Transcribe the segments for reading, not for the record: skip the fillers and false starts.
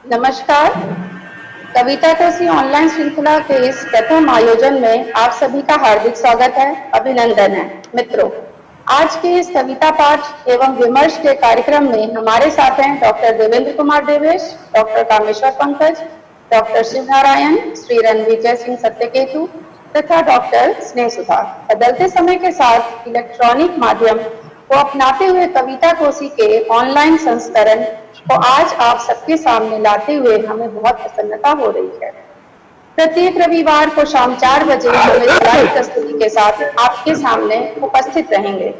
नमस्कार। कविता कोसी ऑनलाइन श्रृंखला के इस प्रथम आयोजन में आप सभी का हार्दिक स्वागत है, अभिनंदन है। मित्रों, आज के इस कविता पाठ एवं विमर्श के कार्यक्रम में हमारे साथ हैं doctor Devendra Kumar Devesh, doctor Kameshwar Pankaj, doctor Shiv Narayan, Shri Ranvijay Singh Satyaketu तथा डॉक्टर स्नेह सुधा। बदलते समय के साथ इलेक्ट्रॉनिक माध्यम को अपनाते हुए कविता कोसी के ऑनलाइन संस्करण को आज आप सबके सामने लाते हुए हमें बहुत प्रसन्नता हो रही है। प्रत्येक रविवार को शाम 4 बजे हम इस लाइव प्रस्तुति के साथ आपके सामने उपस्थित रहेंगे,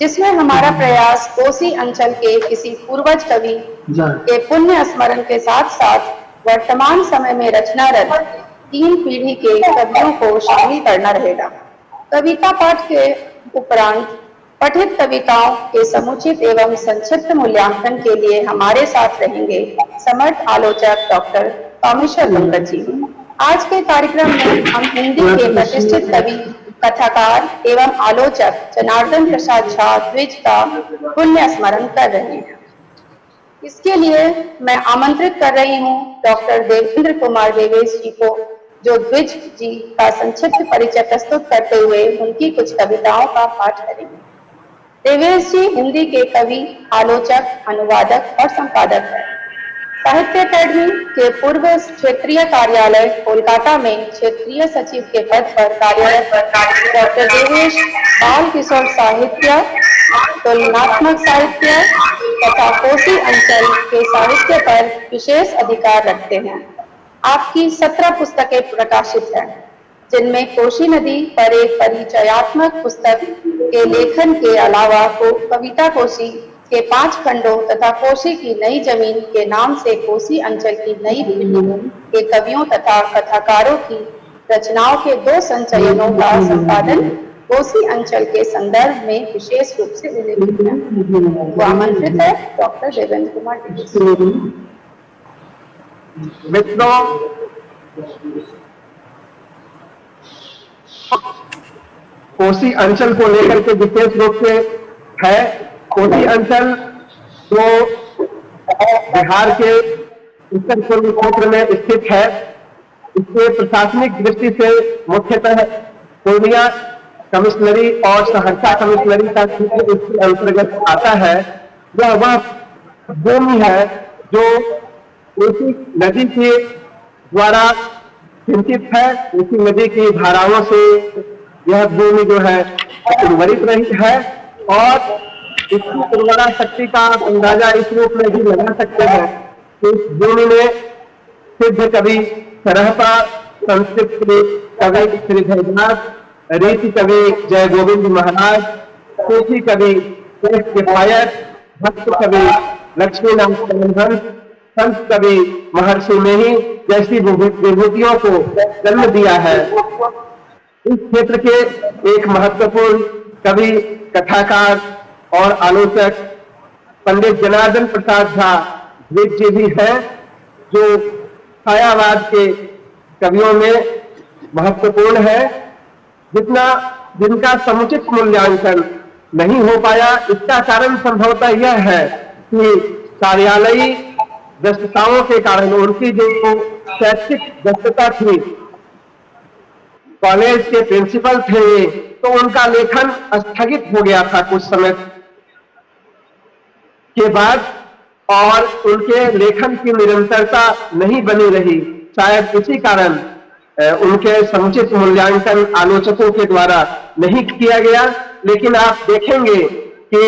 जिसमें हमारा प्रयास कोसी अंचल के किसी पूर्वज कवि के पुण्य स्मरण के साथ साथ वर्तमान समय में रचनारत 3 पीढ़ी के कवियों को शामिल करना रहेगा। कविता पाठ के उपरांत पठित कविताओं के समुचित एवं संक्षिप्त मूल्यांकन के लिए हमारे साथ रहेंगे समर्थ आलोचक डॉक्टर कामेश्वर पंकज जी। आज के कार्यक्रम में हम हिंदी के प्रतिष्ठित कवि, कथाकार एवं आलोचक जनार्दन प्रसाद झा द्विज का पुण्य स्मरण कर रहे हैं। इसके लिए मैं आमंत्रित कर रही हूँ डॉक्टर देवेंद्र कुमार देवेश जी को, जो द्विज जी का संक्षिप्त परिचय प्रस्तुत करते हुए उनकी कुछ कविताओं का पाठ करेंगे। देवेश जी हिंदी के कवि, आलोचक, अनुवादक और संपादक हैं। साहित्य अकादमी के पूर्व क्षेत्रीय कार्यालय कोलकाता में क्षेत्रीय सचिव के पद पर कार्यरत डॉक्टर देवेश बाल किशोर साहित्य, तुलनात्मक साहित्य तथा कोसी अंचल के साहित्य पर विशेष अधिकार रखते हैं। आपकी 17 पुस्तकें प्रकाशित हैं, जिनमें कोसी नदी पर एक परिचयात्मक पुस्तक के लेखन के अलावा कविता कोसी के 5 खंडों तथा कोसी की नई जमीन के नाम से कोसी अंचल की नई पीढ़ी के कवियों तथा कथाकारों की रचनाओं के 2 संचयनों का संपादन कोसी अंचल के संदर्भ में विशेष रूप से उल्लेखित है। वो आमंत्रित है डॉक्टर देवेंद्र कुमार देवेश। मित्रों, कोसी अंचल को लेकर के विशेष रूप से है। कोसी अंचल जो बिहार के उत्तर पूर्व क्षेत्र में स्थित है, इसके प्रशासनिक दृष्टि से मुख्यतः पूर्णिया कमिश्नरी और सहरसा कमिश्नरी का क्षेत्र इसके अंतर्गत आता है। वह भूमि है जो कोसी नदी के द्वारा सिंचित है। कोसी नदी की धाराओं से यह भूमि जो है उर्वरित रही है और इसकी उर्वरा शक्ति का अंदाजा इस रूप में भी लगा सकते हैं कि इस भूमि में सिद्ध कवि सरहपा, संस्कृत कवि श्री धैर्यनाथ, रीति कवि जय गोविंद महाराज, सूफी कवि किफायत, भक्त कवि लक्ष्मीनाथ, संत कवि महर्षि मेही जैसी विभूतियों को जन्म दिया है। इस क्षेत्र के एक महत्वपूर्ण कवि, कथाकार और आलोचक पंडित जनार्दन प्रसाद झा द्विज जी भी हैं, जो छायावाद के कवियों में महत्वपूर्ण है। जिनका समुचित मूल्यांकन नहीं हो पाया, इसका कारण संभवतः यह है कि कार्यालयी व्यस्तताओं के कारण उनकी जो शैक्षिक व्यस्तता थी, कॉलेज के प्रिंसिपल थे, तो उनका लेखन स्थगित हो गया था कुछ समय के बाद और उनके लेखन की निरंतरता नहीं बनी रही। शायद इसी कारण उनके समुचित मूल्यांकन आलोचकों के द्वारा नहीं किया गया। लेकिन आप देखेंगे कि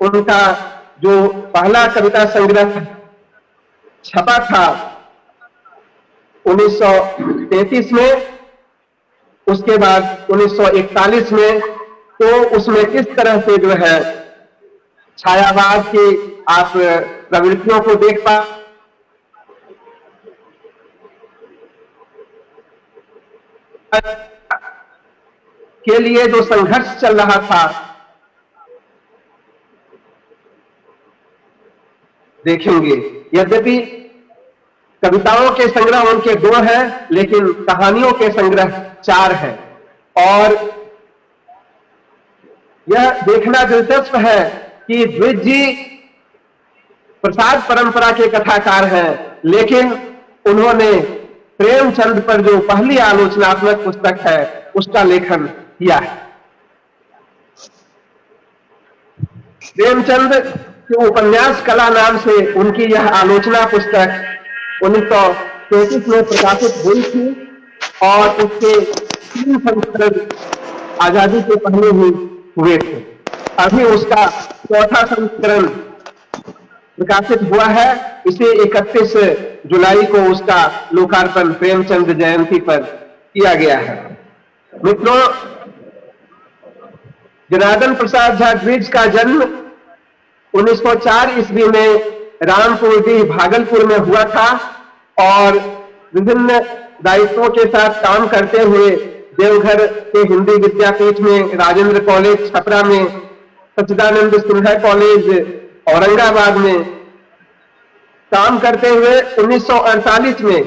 उनका जो पहला कविता संग्रह छपा था 1933 में, उसके बाद 1941 में, तो उसमें किस तरह से जो है छायावाद की आप प्रवृत्तियों को देख पा के लिए जो संघर्ष चल रहा था देखेंगे। यद्यपि कविताओं के संग्रह उनके 2 हैं, लेकिन कहानियों के संग्रह 4 हैं। और यह देखना दिलचस्प है कि द्विज जी प्रसाद परंपरा के कथाकार हैं लेकिन उन्होंने प्रेमचंद पर जो पहली आलोचनात्मक पुस्तक है उसका लेखन किया है। प्रेमचंद के उपन्यास कला नाम से उनकी यह आलोचना पुस्तक 1933 में प्रकाशित हुई थी और उसके 3 संस्करण आजादी से पहले ही हुए थे। अभी उसका 4था संस्करण प्रकाशित हुआ है। इसे 31 जुलाई को उसका लोकार्पण प्रेमचंद जयंती पर किया गया है। मित्रों, जनार्दन प्रसाद झा द्विज का जन्म 1904 ईस्वी में रामपुरडीह भागलपुर में हुआ था और विभिन्न दायित्वों के साथ काम करते हुए देवघर के हिंदी विद्यापीठ में, राजेंद्र कॉलेज छपरा में, सच्चिदानंद सिन्हा कॉलेज औरंगाबाद में काम करते हुए 1948 में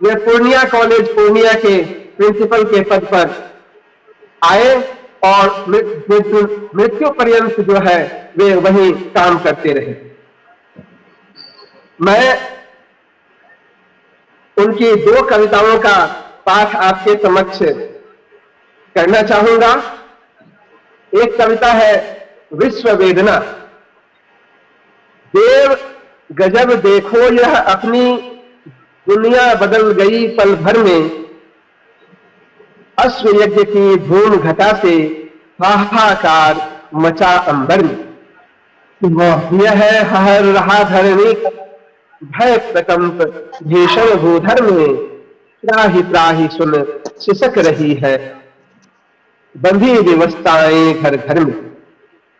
वे पूर्णिया कॉलेज पूर्णिया के प्रिंसिपल के पद पर आए और मृत्यु पर्यंत जो है वे वहीं काम करते रहे। मैं उनकी 2 कविताओं का पाठ आपके समक्ष करना चाहूंगा। एक कविता है विश्व वेदना। देव गजब देखो यह अपनी दुनिया बदल गई पल भर में, अश्व यज्ञ की धूम घटा से हाहाकार मचा अंबर में। यह है हर रहा धरणी भय प्रकंप भीषण भूधर में, त्राहि त्राहि सुन सिसक रही है बंधी व्यवस्थाएं घर घर में।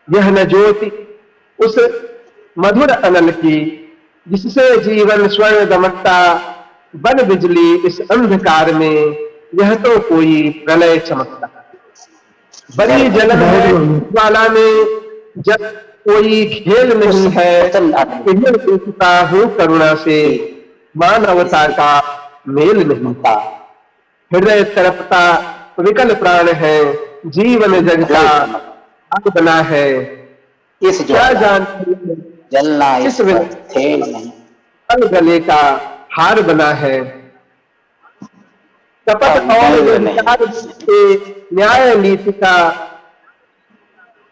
यह न ज्योति उस मधुर अनल की जिससे जीवन स्वर्ण दमकता, बन बिजली इस अंधकार में यह तो कोई प्रलय चमकता। बड़ी जलन है ज्वाला में जब कोई खेल नहीं है, इन्हें देखता हूं करुणा से मानवता का मेल नहीं था। हृदय तड़पता विकल प्राण है, जीवन जगता आग बना है, इस क्या जान जलना इस खेल नहीं, अल गले का हार बना है। कपट और व्यभिचार से न्याय नीति का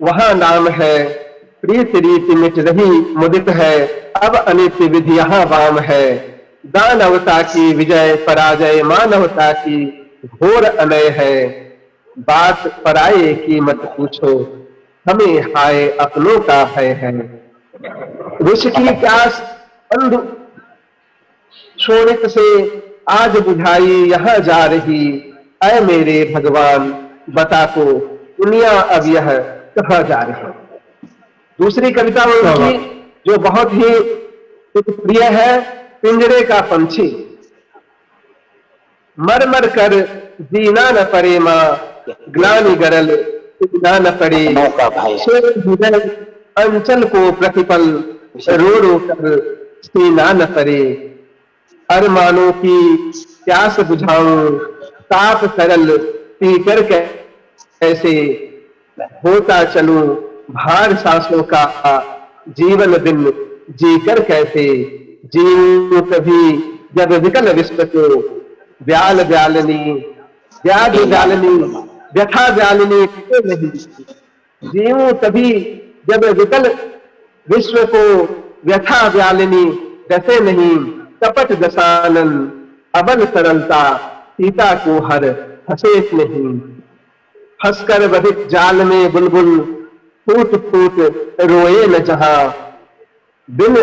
वहां नाम है, प्रीत रीति मिट रही मुदित है, अब अनित्य विधि यहाँ वाम है। दानवता की विजय पराजय मानवता की घोर अनय है, बात पराये की मत पूछो हमें हाय अपनों का भय है। विष की प्यास अंधु शोणित से आज बुझाई यहाँ जा रही, ऐ मेरे भगवान बता को दुनिया अब यह कहाँ जा रही। दूसरी कविता उनकी जो बहुत ही प्रिय है, पिंजरे का पंछी। मर मर कर जीना न पड़े माँ, ग्लानि गरल जीना न पड़े, हृदय अंचल को प्रतिपल रो रो कर सीना न पड़े। अरमानों की प्यास बुझाऊं ताप सरल पीकर कैसे, होता चलूं भार सांसों का जीवन दिन जीकर कैसे। जीऊं कभी जब विकल विश्व को व्याल व्यालनी व्याध व्यालनी व्यथा व्यालिनी नहीं। जीऊं तभी जब विकल विश्व को व्यथा व्यालिनी डसे नहीं। कपट दशानन अबल सरलता सीता को हर हसेत नहीं। हंसकर बधिक जाल में बुलबुल फूट फूट रोए न जहां, बिन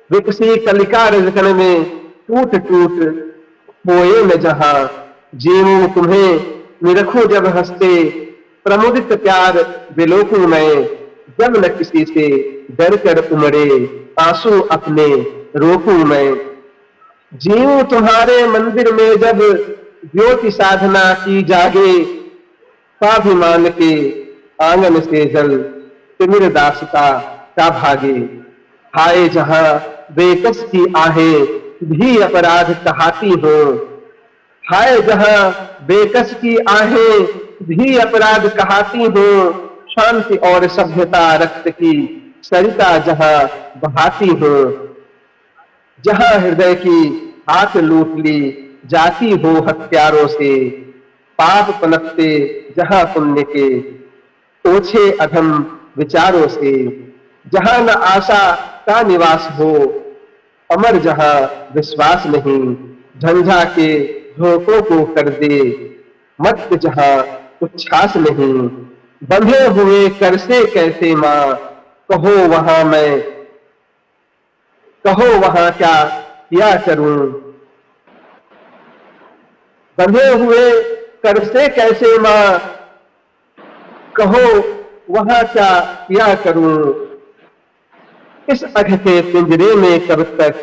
विकसी कलिका रजकन में टूट टूट होए न जहां। जीऊं तुम्हें निरखूं जब हंसते प्रमुदित प्यार बिलोकूं मैं, जब न किसी से डर कर उमड़े आंसू अपने रोकूं मैं। जीऊं तुम्हारे मंदिर में जब ज्योति साधना की जागे, स्वाभिमान के आंगन से जल तिमिर दासता का भागे। हाय जहां बेकस की आहें भी अपराध कहाती हो, हाय जहां बेकस की आहें भी अपराध कहाती हो। शांति और सभ्यता रक्त की सरिता जहां बहाती हो। जहां हृदय की हाथ लूट ली जाती हो हत्यारों से, पाप पनपते जहां पुण्य के ओछे अधम विचारों से, जहां न आशा का निवास हो, अमर जहां विश्वास नहीं, झंझा के झोंकों को कर दे मत जहां उच्छ्वास नहीं, बंधे हुए कर से कैसे मां, कहो वहां मैं, कहो वहां क्या करूं, बंधे हुए कर से कैसे मां, कहो वहां क्या करूं, इस अघ के पिंजरे में कब तक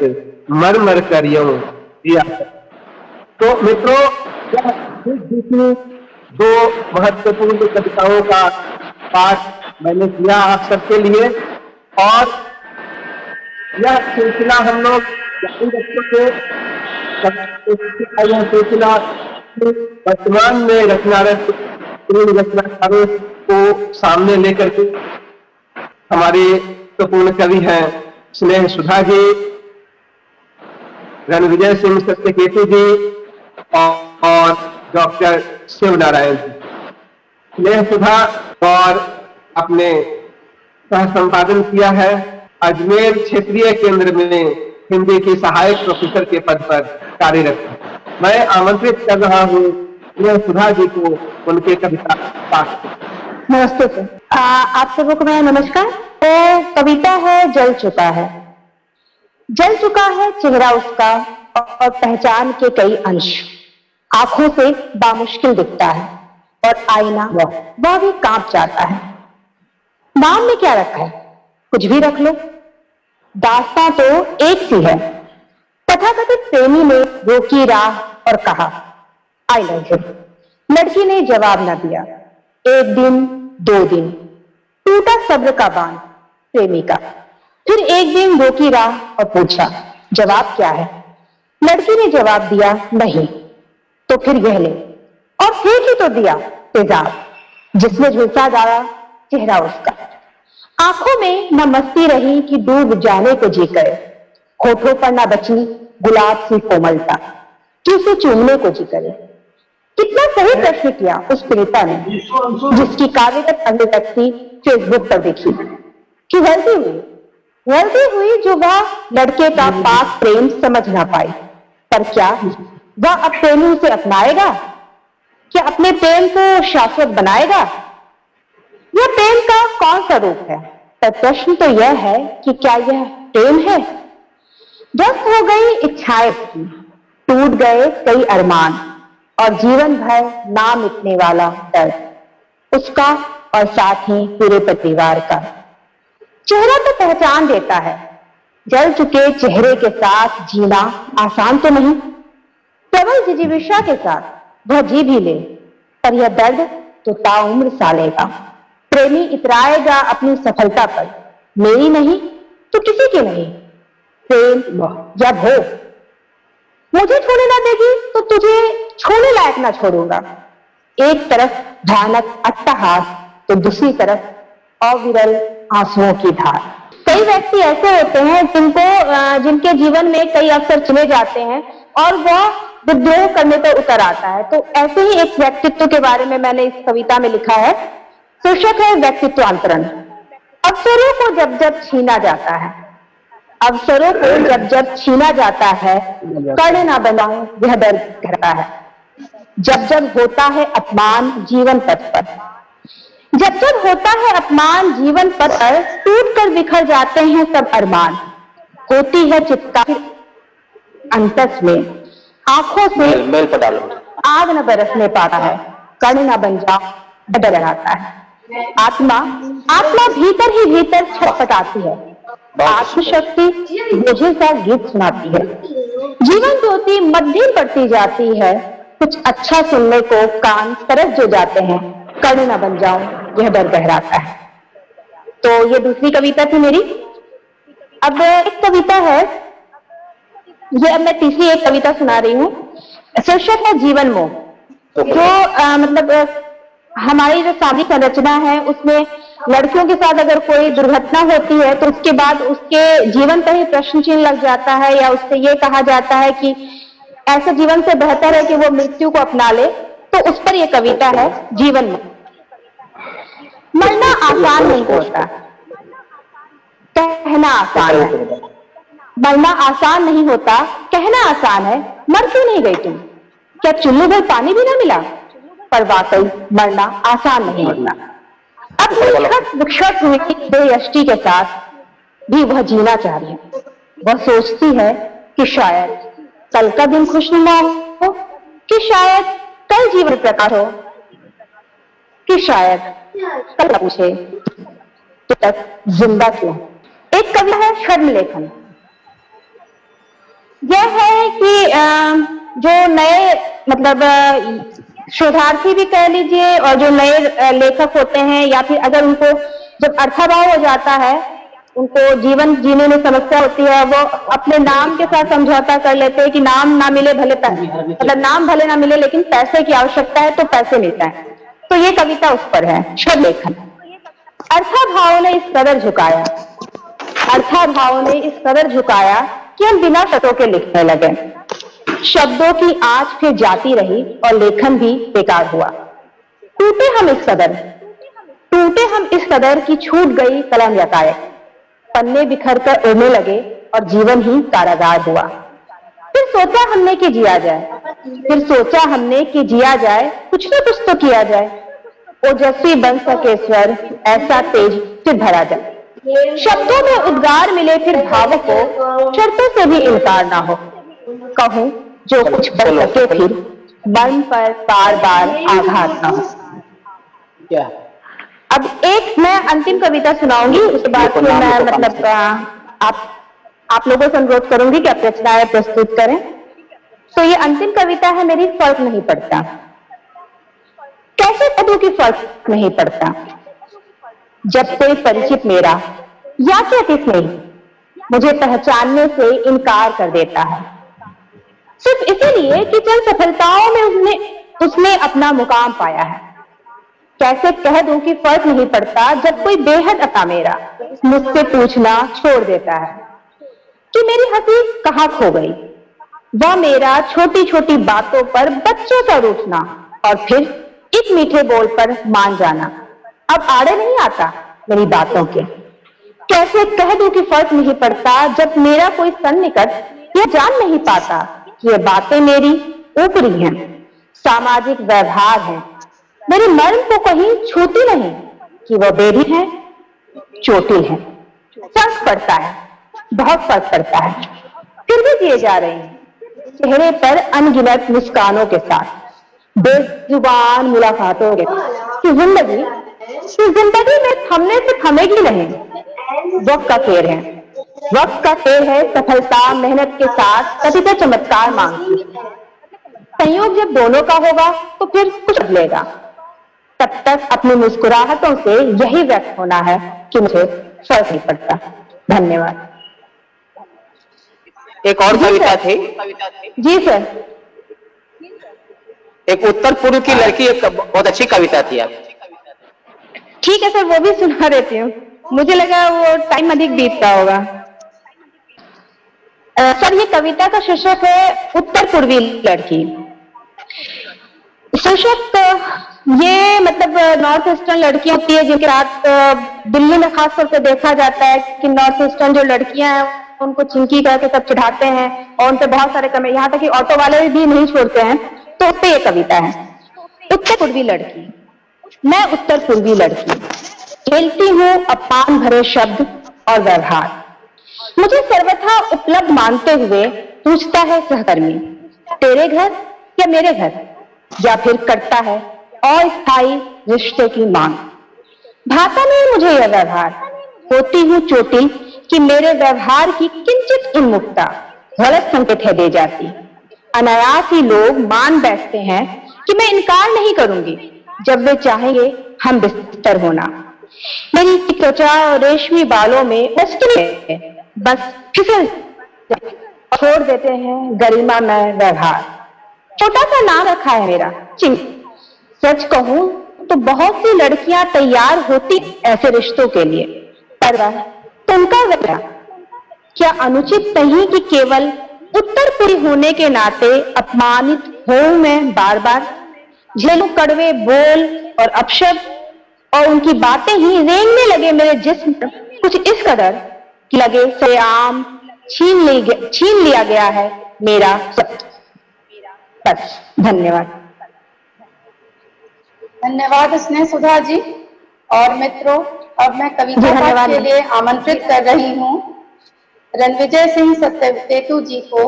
मर मर कर यूं दिया। तो मित्रों, यह दूसरी दो महत्वपूर्ण कविताओं का पाठ मैंने किया आप सबके लिए, और यह सिलसिला हम लोग जारी रखेंगे। यह सिलसिला वर्तमान में रचनाकारों को सामने लेकर के हमारे महत्वपूर्ण कवि हैं स्नेह सुधा जी, रणविजय सिंह सत्यकेतु जी और डॉक्टर शिव नारायण जी। स्नेह सुधा और अपने सह संपादन किया है अजमेर क्षेत्रीय केंद्र में हिंदी की सहायक प्रोफेसर के पद पर कार्यरत। मैं आमंत्रित कर रहा हूँ स्नेह सुधा जी को उनके कविता पाठ। नमस्ते सर। आप सबों को मेरा नमस्कार। तो कविता है जल चुका है। जल चुका है चेहरा उसका और पहचान के कई अंश, आंखों से बामुश्किल दिखता है और आईना वह भी कांप जाता है। नाम में क्या रखा है, कुछ भी रख लो, दास्तां तो एक सी है। तथाकथित प्रेमी ने रोकी राह और कहा आई लव यू। लड़की ने जवाब न दिया। एक दिन, 2 दिन, टूटा सब्र का बांध प्रेमी का। फिर एक दिन रोकी राह और पूछा जवाब क्या है। लड़की ने जवाब दिया नहीं। तो फिर यह ले, और फेंक ही तो दिया तेजाब जिसमें झुलसा डाला चेहरा उसका। आंखों में न मस्ती रही कि डूब जाने को जी करे, होठों पर न बची गुलाब सी कोमलता कि उसे चूमने को जी करे। कितना सही प्रश्न किया उस पीड़िता ने, जिसकी काव्यगत अभिव्यक्ति फेसबुक पर देखी कि गलती हुई जो वह लड़के का पाक प्रेम समझ ना पाई। पर क्या वह अब प्रेमी उसे अपनाएगा? क्या अपने प्रेम को शाश्वत बनाएगा? यह प्रेम का कौन सा रूप है? पर प्रश्न तो यह है कि क्या यह प्रेम है? ध्वस्त हो गई इच्छाएं, टूट गए कई अरमान और जीवन भर ना मिटने वाला दर्द उसका और साथ ही पूरे परिवार का। चेहरा तो पहचान देता है, जल चुके चेहरे के साथ जीना आसान तो नहीं। प्रबल जिजीविषा के साथ वह जी भी ले, पर यह दर्द तो ताउम्र सालेगा। प्रेमी इतराएगा अपनी सफलता पर, मेरी नहीं तो किसी की नहीं। प्रेम जब हो मुझे छोड़ने ना देगी तो तुझे छोड़ने लायक ना छोड़ूंगा। एक तरफ भयानक अट्टहास तो दूसरी तरफ अविरल आंसुओं की धार। कई व्यक्ति ऐसे होते हैं जिनके जीवन में कई अवसर चले जाते हैं और वह विद्रोह करने पर उतर आता है। तो ऐसे ही एक व्यक्तित्व के बारे में मैंने इस कविता में लिखा है। शीर्षक है व्यक्तित्व अंतरण। अवसरों को जब जब छीना जाता है, अवसरों को जब जब छीना जाता है, कर्ण ना बनाऊं यह दर्द करता है। जब जब होता है अपमान जीवन पथ पर, जब जब होता है अपमान जीवन पथ पर, टूट कर बिखर जाते हैं सब अरमान। होती है चित्कार अंतस में, आंखों से मेल पर डालो। आग न बरसने पाता है, कर्ण न बन जाओ डर रहता है। आत्मा भीतर ही भीतर छटपटाती है, आत्मशक्ति बोझे सा गीत सुनाती है। जीवन ज्योति मध्यम पड़ती जाती है, कुछ अच्छा सुनने को कान तरस जो जाते हैं, कर्ण न बन जाऊं यह डर गहराता है। तो ये दूसरी कविता थी मेरी। अब एक कविता है, ये अब मैं तीसरी एक कविता सुना रही हूँ। शीर्षक है जीवन मोह। जो हमारी जो सामाजिक संरचना है उसमें लड़कियों के साथ अगर कोई दुर्घटना होती है तो उसके बाद उसके जीवन पर ही प्रश्न चिन्ह लग जाता है, या उससे ये कहा जाता है कि ऐसे जीवन से बेहतर है कि वो मृत्यु को अपना ले। तो उस पर ये कविता है, जीवन में। मरना आसान नहीं होता, कहना आसान है। मरना आसान नहीं होता, कहना आसान है। मर क्यों नहीं गई तुम? क्या चुल्लू भर पानी भी ना मिला? पर वाकई मरना आसान नहीं होता। अपनी खत विक्षत हुई बेयष्टि के साथ भी वह जीना चाह रही है। वह सोचती है कि शायद कल का दिन खुशनुमा हो, कि शायद कल जीवन प्रकार हो, कि शायद कल पूछे तो तक जिंदा क्यों। एक कविता है शर्म लेखन। यह है कि जो नए मतलब शोधार्थी भी कह लीजिए, और जो नए लेखक होते हैं, या फिर अगर उनको जब अर्थाभाव हो जाता है, उनको जीवन जीने में समस्या होती है, वो अपने नाम के साथ समझौता कर लेते हैं कि नाम ना मिले भले मतलब नाम भले ना मिले लेकिन पैसे की आवश्यकता है तो पैसे मिलता है। तो ये कविता उस पर है, शर्म लेखन। अर्थाभाव ने इस कदर झुकाया, अर्थाभाव ने इस कदर झुकाया कि हम बिना शर्तों के लिखने लगे। शब्दों की आंच फिर जाती रही और लेखन भी बेकार हुआ। टूटे हम इस कदर की छूट गई कलम यकायक। पन्ने बिखर कर उड़ने लगे और जीवन ही कारागार हुआ। फिर सोचा हमने कि जिया जाए, कुछ न कुछ तो किया जाए। ओजस्वी बन सके स्वर, ऐसा तेज फिर भरा जाए। शब्दों में उद्गार मिले फिर भावों को, शर्तों से भी इनकार ना हो। कहूं जो कुछ बन सके फिर, मन पर बार बार आघात ना हो। क्या अब एक मैं अंतिम कविता सुनाऊंगी, उसके बाद फिर मैं मतलब आप लोगों से अनुरोध करूंगी कि आप रचनाएं प्रस्तुत करें। तो ये अंतिम कविता है मेरी, फर्क नहीं पड़ता। कैसे कहूं कि फर्क नहीं पड़ता, जब कोई परिचित मेरा या क्या किस नहीं मुझे पहचानने से इनकार कर देता है, सिर्फ इसीलिए कि चंद सफलताओं में उसने अपना मुकाम पाया है। कैसे कह दूं कि फर्क नहीं पड़ता, जब कोई बेहद अपना मेरा मुझसे पूछना छोड़ देता है कि मेरी हंसी कहाँ खो गई। वह मेरा छोटी छोटी बातों पर बच्चों सा रूठना और फिर एक मीठे बोल पर मान जाना अब आड़े नहीं आता मेरी बातों के। कैसे कह दूं कि फर्क नहीं पड़ता, जब मेरा कोई सन्निकट यह जान नहीं पाता कि ये बातें मेरी ऊपरी हैं, सामाजिक व्यवहार है, मेरे मर्म को कहीं छूती नहीं कि वह बेरी है, चोटिल है। फर्क पड़ता है, बहुत फर्क पड़ता है, फिर भी जिए जा रहे हैं चेहरे पर अनगिनत मुस्कानों के साथ, बेजुबान मुलाकातों के साथ। जिंदगी में थमने से थमेगी नहीं, वक्त का फेर है, वक्त का फेर है। सफलता मेहनत के साथ कतिपय चमत्कार मांगती, संयोग जब दोनों का होगा तो फिर कुछ बदलेगा। तब तक अपनी मुस्कुराहटों से यही व्यक्त होना है कि मुझे फर्क नहीं पड़ता। धन्यवाद। एक और कविता थी जी सर। एक उत्तर पूर्व की लड़की, एक बहुत अच्छी कविता थी आप। ठीक है सर, वो भी सुना देती हूँ, मुझे लगा वो टाइम अधिक बीतता होगा। सर ये कविता का शीर्षक है उत्तर पूर्वी लड़की। शीर्षक ये मतलब नॉर्थ ईस्टर्न लड़कियां होती है जिनके साथ दिल्ली में खास तौर पे देखा जाता है कि नॉर्थ ईस्टर्न जो लड़कियां हैं उनको चिंकी करके सब चिढ़ाते हैं और उन पे बहुत सारे कमेंट, यहाँ तक कि ऑटो वाले भी नहीं छोड़ते हैं। तो उस पे ये कविता है। उत्तर पूर्वी लड़की। मैं उत्तर पूर्वी लड़की, खेलती हूँ अपमान भरे शब्द और व्यवहार। मुझे सर्वथा उपलब्ध मानते हुए पूछता है सहकर्मी, तेरे घर या मेरे घर, या फिर करता है अस्थायी रिश्ते की मांग। भाता नहीं मुझे यह व्यवहार, होती हूँ चोटिल कि मेरे व्यवहार की किंचित उन्मुखता गलत संकेत है दे जाती। अनायास ही लोग मान बैठते हैं कि मैं इनकार नहीं करूंगी जब वे चाहेंगे हम बिस्तर होना। मेरी त्वचा और रेशमी बालों में बस फिसल छोड़ देते हैं गरिमा में व्यवहार। छोटा सा नाम रखा है मेरा चिंकी। सच कहूं तो बहुत सी लड़कियां तैयार होती ऐसे रिश्तों के लिए, पर वह तुमका वजह क्या अनुचित नहीं कि केवल उत्तरपुरी होने के नाते अपमानित हो मैं बार बार, झेलूं कड़वे बोल और अपशब्द और उनकी बातें ही रेंगने लगे मेरे जिस्म पर, कुछ इस कदर कि लगे सरेआम छीन लिया गया है मेरा सब। बस, धन्यवाद। धन्यवाद स्नेह सुधा जी। और मित्रों, अब मैं कविता पाठ धन्यवाद। के लिए आमंत्रित कर रही हूँ रणविजय सिंह सत्यकेतु जी को।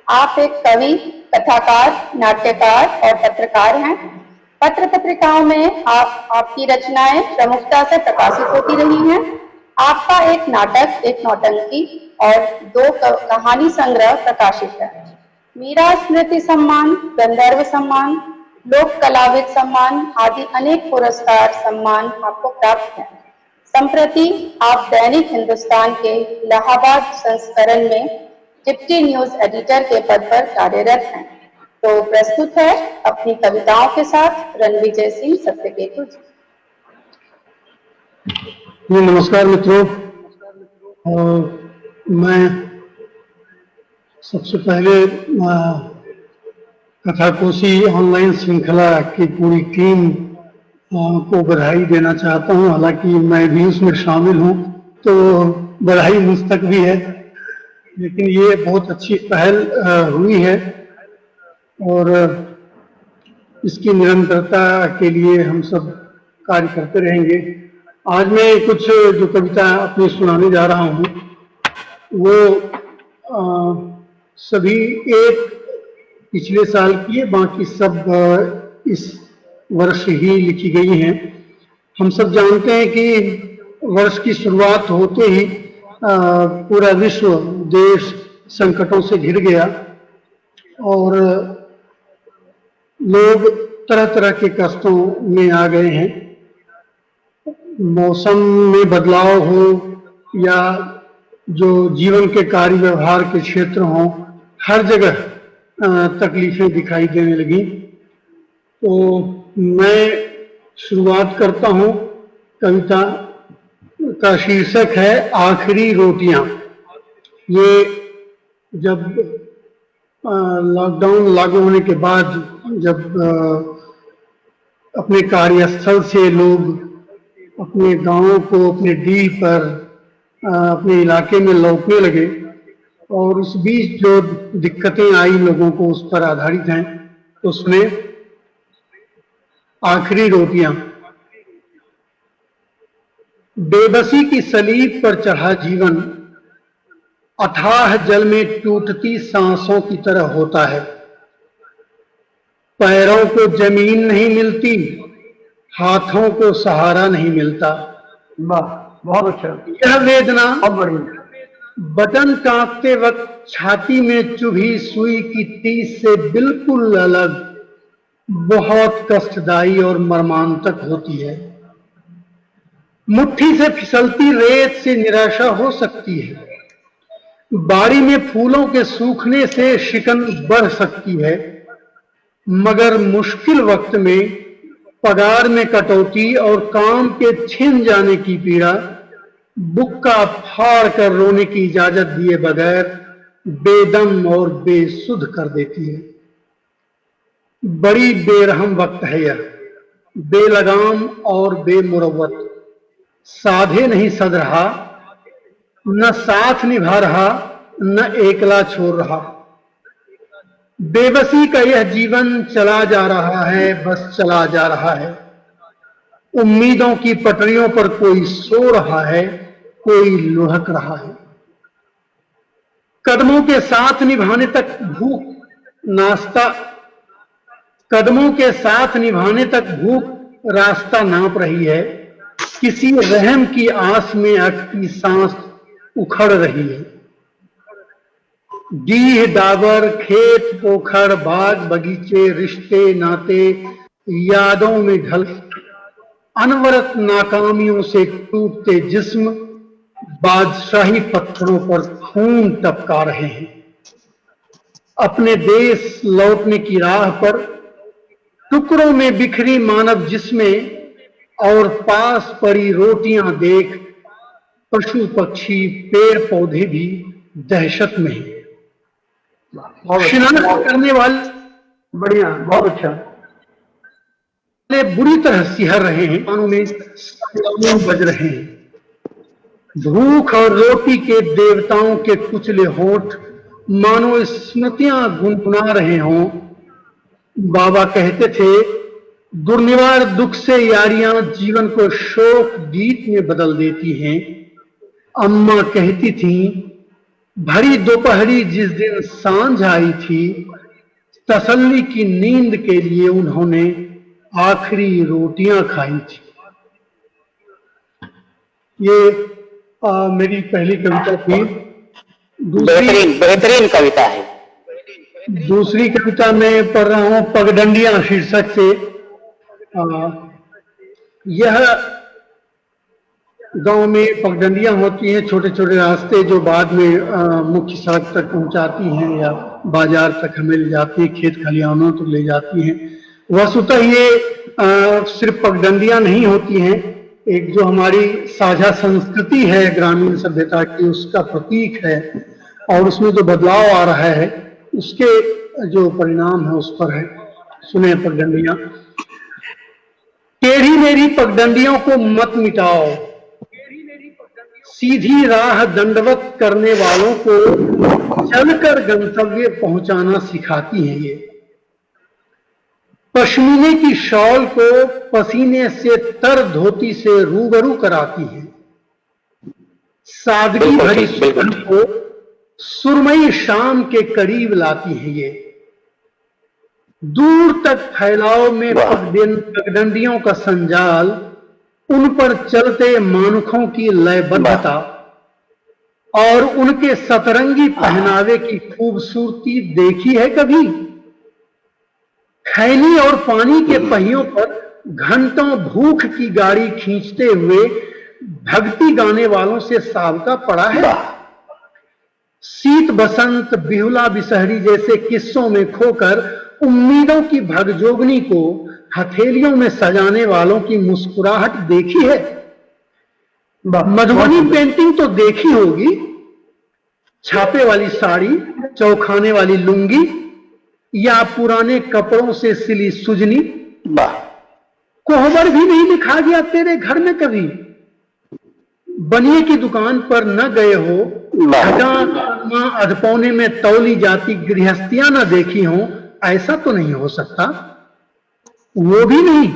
आप एक कवि, कथाकार, नाट्यकार और पत्रकार हैं। पत्र पत्रिकाओं में आपकी रचनाएं प्रमुखता से प्रकाशित होती रही हैं। आपका एक नाटक, एक नौटंकी और 2 कहानी संग्रह प्रकाशित है। मीरा स्मृति सम्मान, गंधर्व सम्मान, लोक कलाविद सम्मान आदि अनेक पुरस्कार सम्मान आपको प्राप्त हैं। संप्रति आप दैनिक हिंदुस्तान के इलाहाबाद संस्करण में डिप्टी न्यूज एडिटर के पद पर कार्यरत हैं। तो प्रस्तुत है अपनी कविताओं के साथ रणविजय सिंह सत्यकेतु जी। नमस्कार मित्रों, मैं सबसे पहले कथाकोशी ऑनलाइन श्रृंखला की पूरी टीम को बधाई देना चाहता हूं। हालांकि मैं भी उसमें शामिल हूं, तो बधाई मुझ तक भी है, लेकिन ये बहुत अच्छी पहल हुई है और इसकी निरंतरता के लिए हम सब कार्य करते रहेंगे। आज मैं कुछ जो कविता अपनी सुनाने जा रहा हूँ वो सभी एक पिछले साल की है, बाकी सब इस वर्ष ही लिखी गई हैं। हम सब जानते हैं कि वर्ष की शुरुआत होते ही पूरा विश्व, देश संकटों से घिर गया और लोग तरह तरह के कष्टों में आ गए हैं। मौसम में बदलाव हो या जो जीवन के कार्य व्यवहार के क्षेत्र हों, हर जगह तकलीफें दिखाई देने लगी। तो मैं शुरुआत करता हूँ। कविता का शीर्षक है आखिरी रोटियां। ये जब लॉकडाउन लागू होने के बाद जब अपने कार्यस्थल से लोग अपने गांवों को, अपने डीह पर, अपने इलाके में लौटने लगे और उस बीच जो दिक्कतें आई लोगों को, उस पर आधारित हैं। तो सुने आखिरी रोटियां। बेबसी की सलीब पर चढ़ा जीवन अथाह जल में टूटती सांसों की तरह होता है। पैरों को जमीन नहीं मिलती, हाथों को सहारा नहीं मिलता। वाह, बहुत अच्छा। यह वेदना बहुत बढ़िया। बटन कांपते वक्त छाती में चुभी सुई की टीस से बिल्कुल अलग, बहुत कष्टदायी और मर्मांतक होती है। मुट्ठी से फिसलती रेत से निराशा हो सकती है। बाड़ी में फूलों के सूखने से शिकन बढ़ सकती है, मगर मुश्किल वक्त में पगार में कटौती और काम के छिन जाने की पीड़ा बुक्का फाड़ कर रोने की इजाजत दिए बगैर बेदम और बेसुध कर देती है। बड़ी बेरहम वक्त है यह, बेलगाम और बेमुरव्वत। साधे नहीं सध रहा, न साथ निभा रहा, न एकला छोड़ रहा। बेबसी का यह जीवन चला जा रहा है, बस चला जा रहा है। उम्मीदों की पटरियों पर कोई सो रहा है, कोई लुढ़क रहा है। कदमों के साथ निभाने तक भूख नाश्ता, कदमों के साथ निभाने तक भूख रास्ता नाप रही है। किसी रहम की आस में अटकी सांस उखड़ रही है। डीह डाबर, खेत पोखर, बाग बगीचे, रिश्ते नाते यादों में ढल अनवरत नाकामियों से टूटते जिस्म बादशाही पत्थरों पर खून टपका रहे हैं। अपने देश लौटने की राह पर टुकड़ों में बिखरी मानव जिस्में और पास पड़ी रोटियां देख पशु पक्षी पेड़ पौधे भी दहशत में हैं। शिनाख्त करने वाले बढ़िया, बहुत अच्छा। बुरी तरह सिहर रहे हैं, कानों में सलाम बज रहे हैं। भूख और रोटी के देवताओं के कुचले होठ मानो स्मृतियां गुनगुना रहे हों। बाबा कहते थे, दुर्निवार दुख से यारियां जीवन को शोक गीत में बदल देती हैं। अम्मा कहती थी, भरी दोपहरी जिस दिन सांझ आई थी, तसल्ली की नींद के लिए उन्होंने आखिरी रोटियां खाई थी। ये मेरी पहली कविता थी। बेहतरीन कविता है। दूसरी कविता मैं पढ़ रहा हूं पगडंडियां शीर्षक से। यह गांव में पगडंडियां होती हैं, छोटे छोटे रास्ते जो बाद में मुख्य सड़क तक पहुंचाती हैं या बाजार तक हमें ले जाती हैं, खेत खलिहानों तक ले जाती हैं। वस्तुतः ये सिर्फ पगडंडियां नहीं होती हैं, एक जो हमारी साझा संस्कृति है ग्रामीण सभ्यता की, उसका प्रतीक है और उसमें जो बदलाव आ रहा है उसके जो परिणाम है उस पर है। सुने पगडंडियां। टेढ़ी मेरी पगडंडियों को मत मिटाओ, सीधी राह दंडवत करने वालों को चलकर गंतव्य पहुंचाना सिखाती हैं ये। पश्मीने की शॉल को पसीने से तर धोती से रूबरू कराती है। सादगी भरी सुगंध को सुरमई शाम के करीब लाती है ये। दूर तक फैलाव में पगडंडियों का संजाल, उन पर चलते मानुखों की लयबद्धता और उनके सतरंगी पहनावे की खूबसूरती देखी है कभी? खैनी और पानी के पहियों पर घंटों भूख की गाड़ी खींचते हुए भक्ति गाने वालों से सावका पड़ा है। शीत बसंत बिहुला बिसहरी जैसे किस्सों में खोकर उम्मीदों की भगजोगनी को हथेलियों में सजाने वालों की मुस्कुराहट देखी है? मधुबनी पेंटिंग तो देखी होगी, छापे वाली साड़ी, चौखाने वाली लुंगी या पुराने कपड़ों से सिली सुजनी। कोहबर भी नहीं लिखा गया तेरे घर में कभी? बनिए की दुकान पर न गए हो, अधपौने में तौली जाती गृहस्थियां न देखी हो, ऐसा तो नहीं हो सकता। वो भी नहीं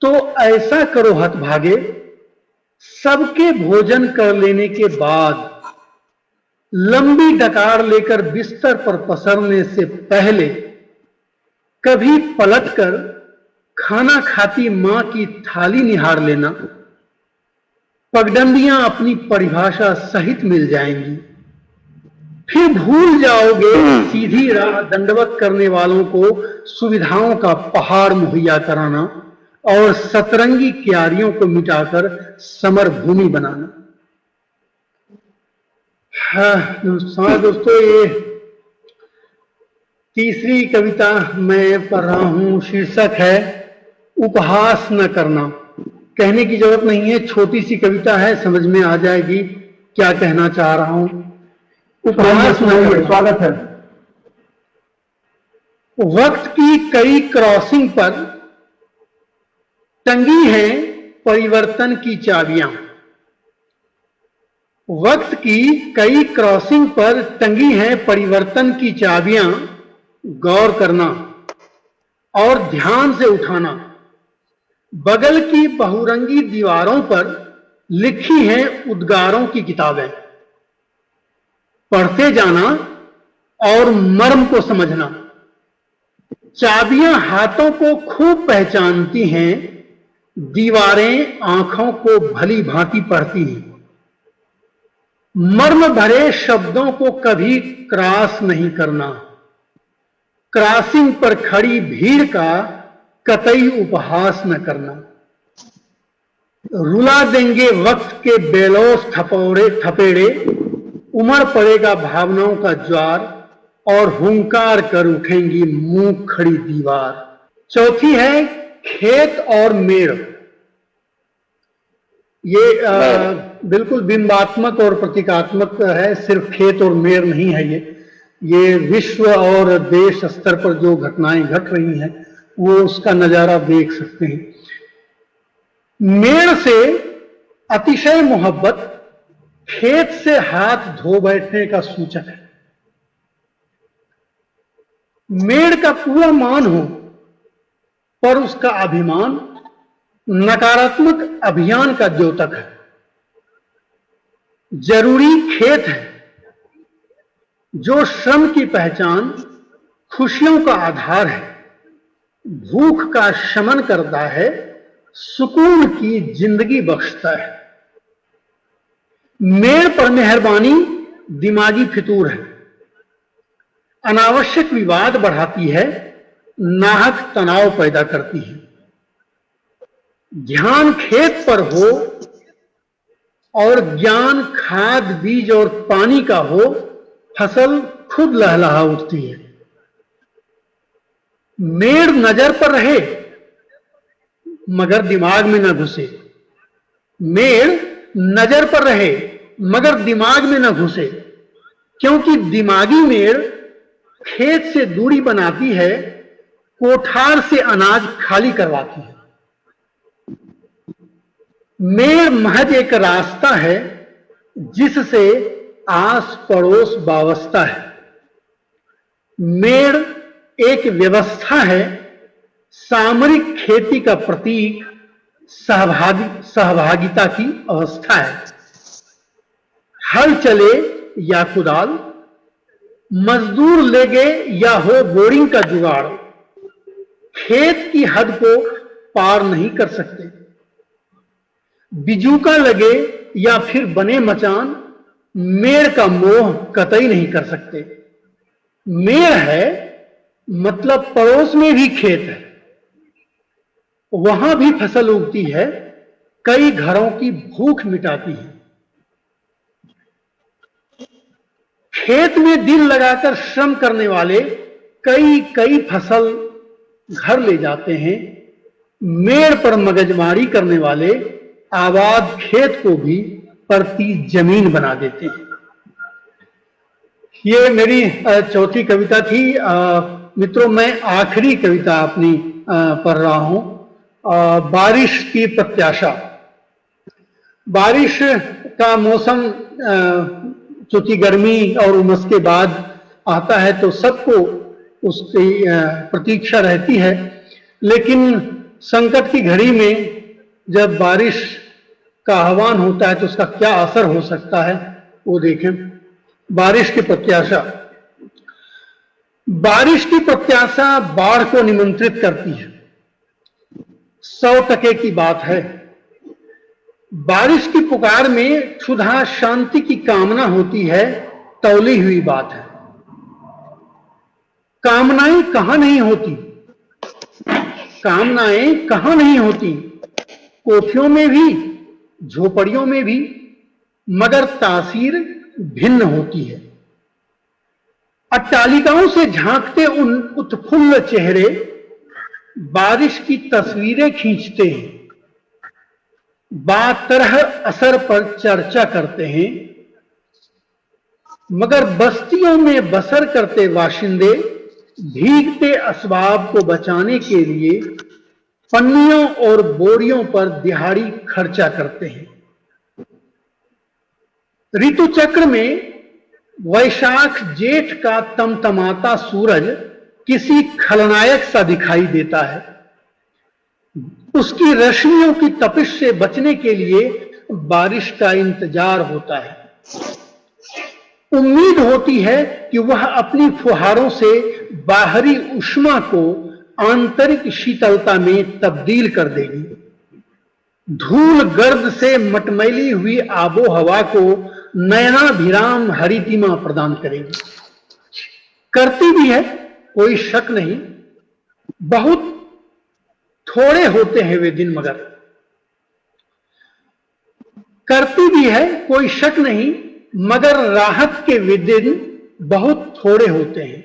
तो ऐसा करो हतभागे, सबके भोजन कर लेने के बाद लंबी डकार लेकर बिस्तर पर पसरने से पहले कभी पलटकर खाना खाती मां की थाली निहार लेना। पगडंडियां अपनी परिभाषा सहित मिल जाएंगी। फिर भूल जाओगे सीधी राह दंडवत करने वालों को सुविधाओं का पहाड़ मुहैया कराना और सतरंगी क्यारियों को मिटाकर समर भूमि बनाना। हाँ दोस्तों, ये तीसरी कविता मैं पढ़ रहा हूं। शीर्षक है उपहास न करना। कहने की जरूरत नहीं है, छोटी सी कविता है, समझ में आ जाएगी क्या कहना चाह रहा हूं। उपहास नहीं, स्वागत है। वक्त की कई क्रॉसिंग पर टंगी हैं परिवर्तन की चाबियां। वक्त की कई क्रॉसिंग पर टंगी हैं परिवर्तन की चाबियां। गौर करना और ध्यान से उठाना। बगल की बहुरंगी दीवारों पर लिखी हैं उद्गारों की किताबें। पढ़ते जाना और मर्म को समझना। चाबियां हाथों को खूब पहचानती हैं, दीवारें आंखों को भली भांति पढ़ती हैं। मर्म भरे शब्दों को कभी क्रॉस नहीं करना। क्रॉसिंग पर खड़ी भीड़ का कतई उपहास न करना। रुला देंगे वक्त के बेलौस थपेड़े, उमड़ पड़ेगा भावनाओं का ज्वार और हुंकार कर उठेंगी मुंह खड़ी दीवार। चौथी है खेत और मेड़, ये बिल्कुल बिंबात्मक और प्रतीकात्मक है, सिर्फ खेत और मेड़ नहीं है। ये विश्व और देश स्तर पर जो घटनाएं घट रही हैं वो उसका नजारा देख सकते हैं। मेड़ से अतिशय मोहब्बत खेत से हाथ धो बैठने का सूचक है। मेड़ का पूरा मान हो पर उसका अभिमान नकारात्मक अभियान का द्योतक है। जरूरी खेत है जो श्रम की पहचान, खुशियों का आधार है, भूख का शमन करता है, सुकून की जिंदगी बख्शता है। मेड़ पर मेहरबानी दिमागी फितूर है, अनावश्यक विवाद बढ़ाती है, नाहक तनाव पैदा करती है। ध्यान खेत पर हो और ज्ञान खाद, बीज और पानी का हो, फसल खुद लहलहा उठती है। मेड़ नजर पर रहे मगर दिमाग में न घुसे। मेड़ नजर पर रहे मगर दिमाग में न घुसे, क्योंकि दिमागी मेड़ खेत से दूरी बनाती है, कोठार से अनाज खाली करवाती है। मेड़ महज एक रास्ता है जिससे आस पड़ोस वाबस्ता है। मेड़ एक व्यवस्था है, सामरिक खेती का प्रतीक, सहभागिता की अवस्था है। हल चले या कुदाल, मजदूर लेगे या हो बोरिंग का जुगाड़, खेत की हद को पार नहीं कर सकते। बिजूका लगे या फिर बने मचान, मेड़ का मोह कतई नहीं कर सकते। मेड़ है मतलब पड़ोस में भी खेत है, वहां भी फसल उगती है, कई घरों की भूख मिटाती है। खेत में दिल लगाकर श्रम करने वाले कई फसल घर ले जाते हैं। मेड़ पर मगजमारी करने वाले आबाद खेत को भी परती जमीन बना देते हैं। ये मेरी चौथी कविता थी। मित्रों, मैं आखिरी कविता अपनी पढ़ रहा हूं, बारिश की प्रत्याशा। बारिश का मौसम चूंकि गर्मी और उमस के बाद आता है तो सबको उसकी प्रतीक्षा रहती है, लेकिन संकट की घड़ी में जब बारिश का आह्वान होता है तो उसका क्या असर हो सकता है वो देखें। बारिश की प्रत्याशा। बारिश की प्रत्याशा बाढ़ को निमंत्रित करती है, 100% की बात है। बारिश की पुकार में क्षुधा शांति की कामना होती है, तौली हुई बात है। कामनाएं कहां नहीं होती, कामनाएं कहां नहीं होती, कोठियों में भी, झोपड़ियों में भी, मगर तासीर भिन्न होती है। अट्टालिकाओं से झांकते उन उत्फुल्ल चेहरे बारिश की तस्वीरें खींचते हैं, बातरह असर पर चर्चा करते हैं, मगर बस्तियों में बसर करते बाशिंदे भीगते असबाब को बचाने के लिए पन्नियों और बोरियों पर दिहाड़ी खर्चा करते हैं। ऋतु चक्र में वैशाख जेठ का तमतमाता सूरज किसी खलनायक सा दिखाई देता है। उसकी रश्मियों की तपिश से बचने के लिए बारिश का इंतजार होता है। उम्मीद होती है कि वह अपनी फुहारों से बाहरी उष्मा को आंतरिक शीतलता में तब्दील कर देगी, धूल गर्द से मटमैली हुई आबो हवा को नयनाभिराम हरितिमा प्रदान करेगी। करती भी है, कोई शक नहीं। बहुत थोड़े होते हैं वे दिन, मगर करती भी है, कोई शक नहीं, मगर राहत के वे दिन बहुत थोड़े होते हैं।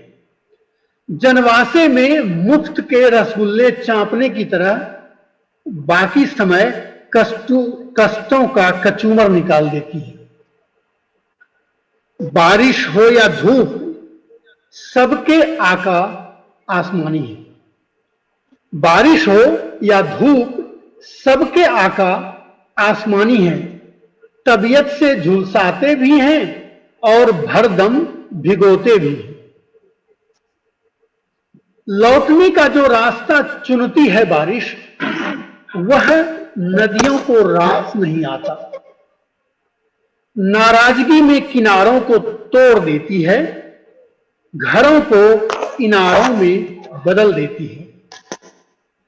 जनवासे में मुफ्त के रसगुल्ले चापने की तरह बाकी समय कष्टों का कचूमर निकाल देती है। बारिश हो या धूप, सबके आका आसमानी है। बारिश हो या धूप, सबके आका आसमानी हैं। तबीयत से झुलसाते भी हैं और भरदम भिगोते भी हैं। लौटने का जो रास्ता चुनती है बारिश, वह नदियों को रास नहीं आता। नाराजगी में किनारों को तोड़ देती है, घरों को इनारों में बदल देती है।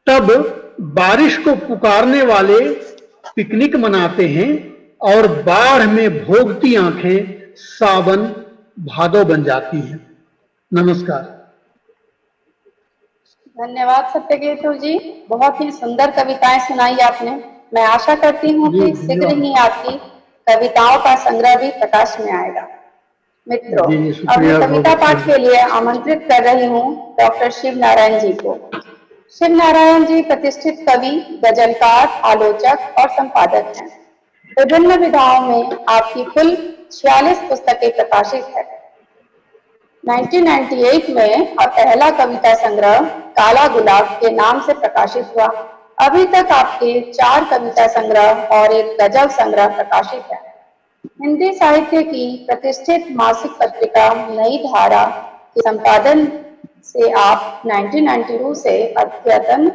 तब बारिश को पुकारने वाले पिकनिक मनाते हैं और बाढ़ में भोगती आंखें सावन भादो बन जाती हैं। नमस्कार। धन्यवाद सत्यकेतु जी, बहुत ही सुंदर कविताएं सुनाई आपने। मैं आशा करती हूँ कि शीघ्र ही आपकी कविताओं का संग्रह भी प्रकाश में आएगा। मित्रों, अब मैं कविता पाठ के लिए आमंत्रित कर रही हूँ डॉक्टर शिव नारायण जी को। शिव नारायण जी प्रतिष्ठित कवि, गजलकार, आलोचक और संपादक हैं। विभिन्न विधाओं में आपकी कुल 46 पुस्तकें प्रकाशित है। 1998 में अब पहला कविता संग्रह काला गुलाब के नाम से प्रकाशित हुआ। अभी तक आपके 4 कविता संग्रह और एक गजल संग्रह प्रकाशित है। हिंदी साहित्य की प्रतिष्ठित मासिक पत्रिका नई धारा के संपादन से आप 1992 से अद्यतन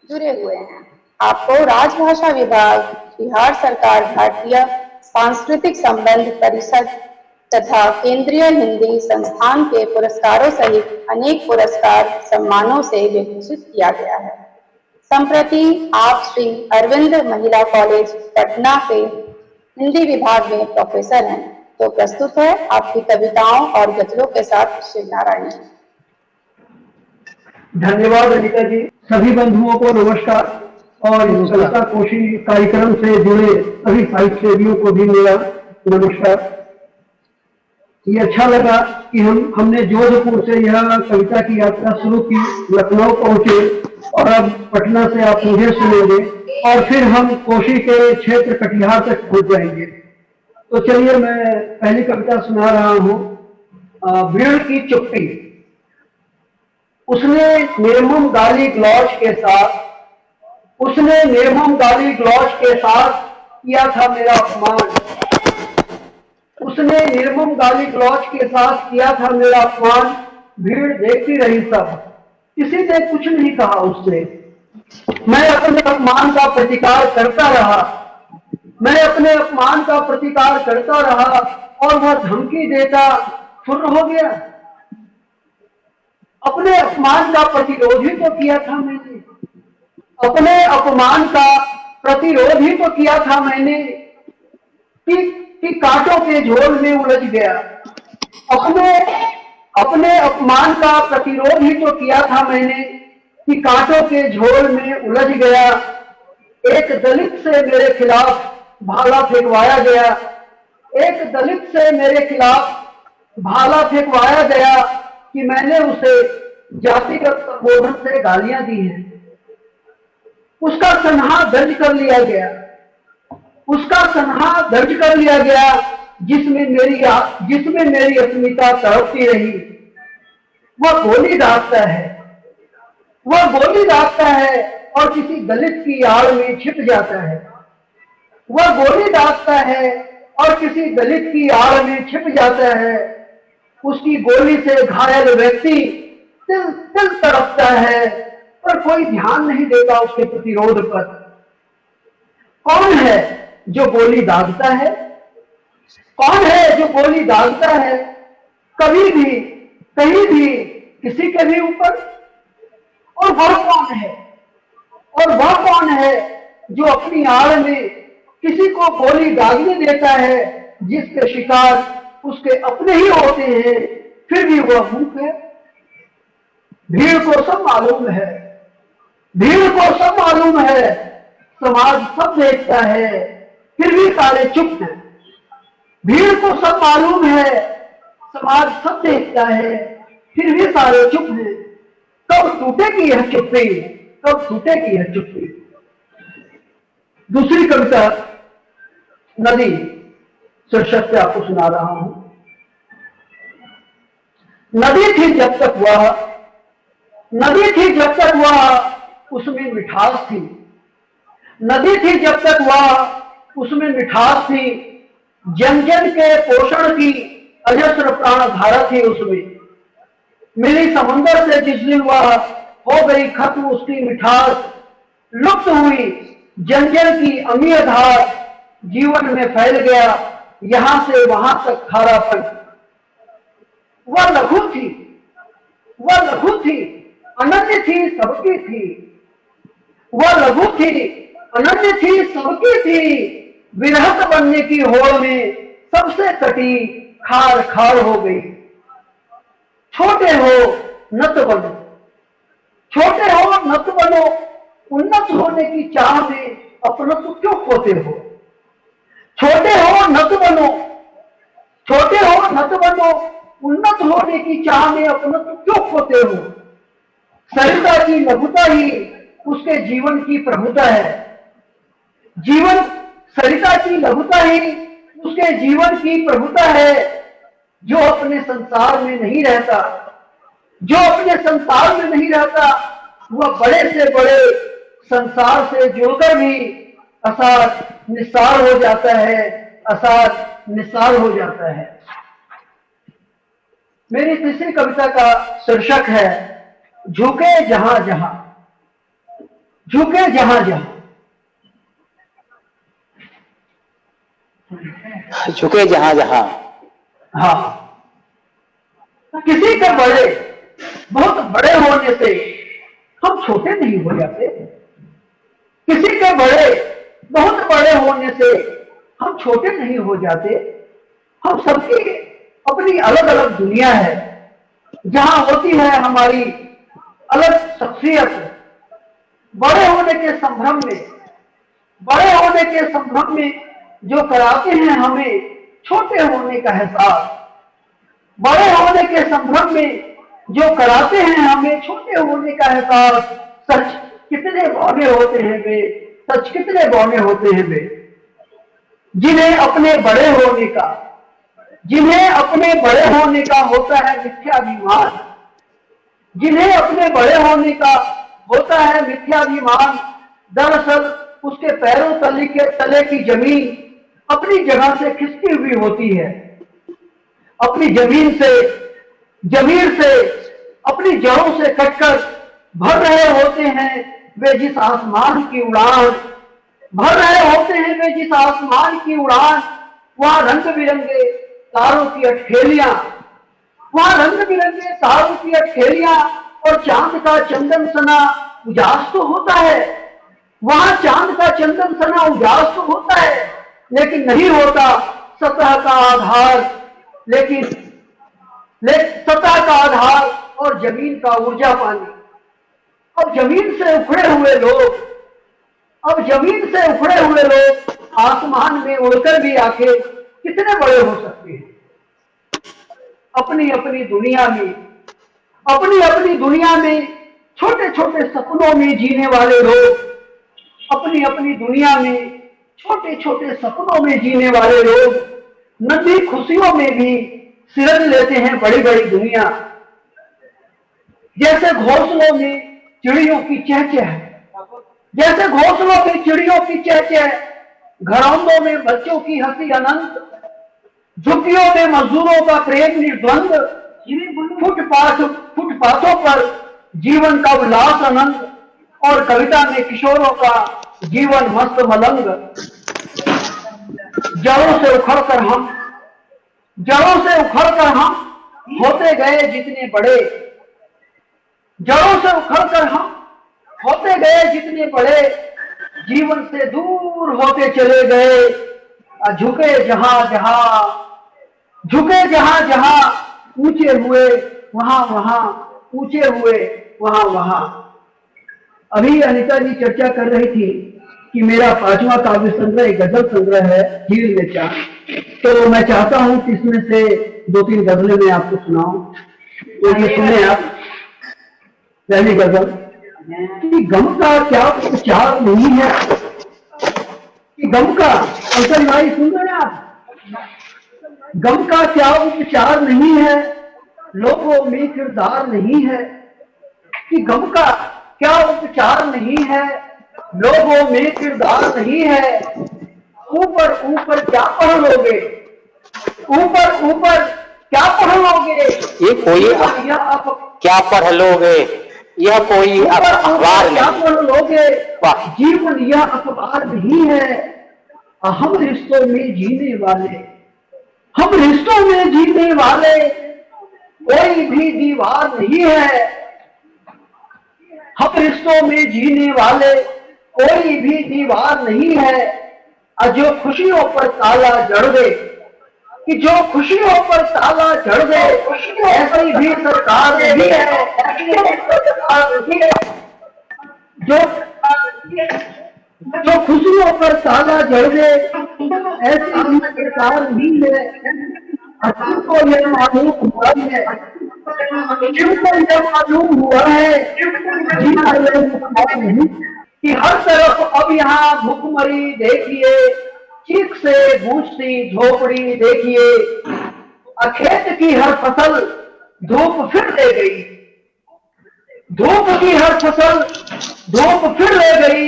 जुड़े हुए हैं। आपको राजभाषा विभाग, बिहार सरकार, भारतीय सांस्कृतिक संबंध परिषद तथा केंद्रीय हिंदी संस्थान के पुरस्कारों सहित अनेक पुरस्कार सम्मानों से विभूषित किया गया है। संप्रति आप श्री अरविंद महिला कॉलेज पटना के हिंदी विभाग में प्रोफेसर हैं। तो प्रस्तुत है आपकी कविताओं और गजलों के साथ शिव नारायण जी। धन्यवाद अनिता जी। सभी बंधुओं को नमस्कार और कविता कोशी कार्यक्रम से जुड़े सभी साहित्य सेवियों को भी मेरा नमस्कार। ये अच्छा लगा कि हमने जोधपुर से यह कविता की यात्रा शुरू की, लखनऊ पहुंचे और अब पटना से आप मुझे सुनेंगे और फिर हम कोशी के क्षेत्र कटिहार तक पहुंच जाएंगे। तो चलिए मैं पहली कविता सुना रहा हूँ, भीड़ की चुप्पी। उसने निर्मम गाली गलौज के साथ किया था मेरा अपमान। उसने निर्मम गाली गलौज के साथ किया था मेरा अपमान। भीड़ देखती रही सब, किसी ने कुछ नहीं कहा उससे। मैं अपने अपमान का प्रतिकार करता रहा और वह धमकी देता फुर्र हो गया। अपने अपमान का प्रतिरोध ही तो किया था मैंने कि कांटों के झोल में उलझ गया। अपने अपमान का प्रतिरोध ही तो किया था मैंने कि कांटों के झोल में उलझ गया। एक दलित से मेरे खिलाफ भाला फेंकवाया गया कि मैंने उसे जातिगत संबोधन से गालियां दी हैं। उसका सनहा दर्ज कर लिया गया जिसमें मेरी अस्मिता तड़पती रही। वह गोली दागता है और किसी दलित की आड़ में छिप जाता है। उसकी गोली से घायल व्यक्ति दिल तड़पता है, पर कोई ध्यान नहीं देता उसके प्रतिरोध पर। कौन है जो गोली दागता है कभी भी, कहीं भी, किसी के भी ऊपर? और वह कौन है जो अपनी आड़ में किसी को गोली दागने देता है जिसके शिकार उसके अपने ही होते हैं, फिर भी वह मूक है। भीड़ को सब मालूम है, समाज सब देखता है, फिर भी सारे चुप हैं। भीड़ को सब मालूम है, समाज सब देखता है, फिर भी सारे चुप हैं। कब टूटेगी यह चुप्पी? दूसरी कविता नदी शीर्षक से आपको सुना रहा हूं। नदी थी जब तक वह, नदी थी जब तक वह उसमें मिठास थी, नदी थी जब तक वह उसमें मिठास थी, जन जन के पोषण की अजस्र प्राण धारा थी उसमें। मिली समुंदर से जिस दिन वह हो गई खत्म उसकी मिठास, लुप्त हुई जन जन की अमीय धार, जीवन में फैल गया यहां से वहां तक खारापन। वह लघु थी, वह लघु थी, अनन्य थी, सबकी थी। वह लघु थी, अनन्य थी, सबकी थी, विरहत बनने की होड़ में सबसे कटी खार खार हो गई। छोटे हो नत बनो, छोटे हो नत बनो, उन्नत होने की चाह में अपनत्व क्यों खोते हो। छोटे हो नत बनो, छोटे हो नत बनो, उन्नत होने की चाह में अपनत्व क्यों खोते हो। सरिता की लघुता ही उसके जीवन की प्रभुता है, जीवन सरिता की लघुता ही उसके जीवन की प्रभुता है। जो अपने संसार में नहीं रहता, जो अपने संसार में नहीं रहता, वह बड़े से बड़े संसार से जुड़कर भी असार निसार हो जाता है, असार निसार हो जाता है। मेरी तीसरी कविता का शीर्षक है झुके जहां जहां, झुके जहां जहां। झुके जहां जहां। हाँ, किसी के बड़े बहुत बड़े होने से हम छोटे नहीं हो जाते, किसी के बड़े बहुत बड़े होने से हम छोटे नहीं हो जाते। हम सबकी अपनी अलग अलग दुनिया है, जहां होती है हमारी अलग शख्सियत। बड़े होने के संभ्रम में, बड़े होने के संभ्रम में जो कराते हैं हमें छोटे होने का एहसास, बड़े होने के संभ्रम में जो कराते हैं हमें छोटे होने का एहसास। सच कितने बौने होते हैं वे, सच कितने बौने होते हैं वे, जिन्हें अपने बड़े होने का, जिन्हें अपने बड़े होने का होता है मिथ्याभिमान, जिन्हें अपने बड़े होने का होता है मिथ्याभिमान। दरअसल उसके पैरों तले की जमीन अपनी जगह से खिसकी हुई होती है, अपनी जमीन से, जमीन से, अपनी जड़ों से कटकर भर रहे होते हैं वे जिस आसमान की उड़ान, भर रहे होते हैं वे जिस आसमान की उड़ान। वहां रंग बिरंगे तारों की अटखेलियां, वहां रंग बिरंगे तारों की अटखेलियां और चांद का चंदन सना उजास तो होता है, वहां चांद का चंदन सना उजास तो होता है, लेकिन नहीं होता सतह का आधार, लेकिन सतह का आधार और जमीन का ऊर्जा पानी। अब जमीन से उखड़े हुए लोग, अब जमीन से उखड़े हुए लोग आसमान में उड़कर भी आके कितने बड़े हो सकते हैं। अपनी अपनी दुनिया में, अपनी अपनी दुनिया में छोटे छोटे सपनों में जीने वाले लोग, अपनी अपनी दुनिया में छोटे छोटे सपनों में जीने वाले लोग नन्ही खुशियों में भी सिरज लेते हैं बड़ी बड़ी दुनिया। जैसे घोंसलों में चिड़ियों की चहचह, जैसे घोंसलों में चिड़ियों की चहचह, घरौंदों में बच्चों की हंसी अनंत, झुग्गियों में मजदूरों का प्रेम निर्द्वंद, फुटपाथों पर जीवन का उल्लास अनंत, और कविता में किशोरों का जीवन मस्त मलंग। जड़ों से उखड़कर हम, जड़ों से उखड़कर हम होते गए जितने बड़े, जड़ों से उखड़कर हम होते गए जितने बड़े, जीवन से दूर होते चले गए। झुके जहां जहां, झुके जहां जहां, ऊंचे हुए वहां वहां, ऊंचे हुए वहां वहां। अभी अनिता जी चर्चा कर रही थी कि मेरा 5वां काव्य संग्रह एक गजल संग्रह है झील में चांद, तो मैं चाहता हूं कि इसमें से 2-3 गजलें मैं आपको सुनाऊं। तो ये सुने आप। पहली गजल कि गम का क्या उपचार नहीं है, कि गम का, अंकल भाई सुन रहे हैं आप, गम का क्या उपचार नहीं है, लोगों में किरदार नहीं है। कि गम का क्या उपचार नहीं है, लोगों में किरदार नहीं है। ऊपर ऊपर क्या पढ़ लोगे, ऊपर ऊपर क्या पढ़ लोगे, ये कोई क्या पढ़ लोगे, यह कोई अखबार क्या नहीं। पढ़ लोगे, वाह। जीवन यह अखबार नहीं है। हम रिश्तों में जीने वाले, हम रिश्तों में जीने वाले, कोई भी दीवार नहीं है। हम रिश्तों में जीने वाले, कोई भी दीवार नहीं है। जो खुशियों पर ताला जड़ दे, कि जो खुशियों पर ताला जड़ दे, ऐसी भी सरकार नहीं है। जो खुशियों पर ताला जड़ दे, ऐसी भी सरकार नहीं है। हमको ये मालूम हुआ है, क्योंकि ये मालूम हुआ है कि हर तरफ अब यहाँ भूखमरी देखिए, चीख से गूंजती झोपड़ी देखिए। खेत की हर फसल धूप फिर ले गई, धूप की हर फसल धूप फिर ले गई।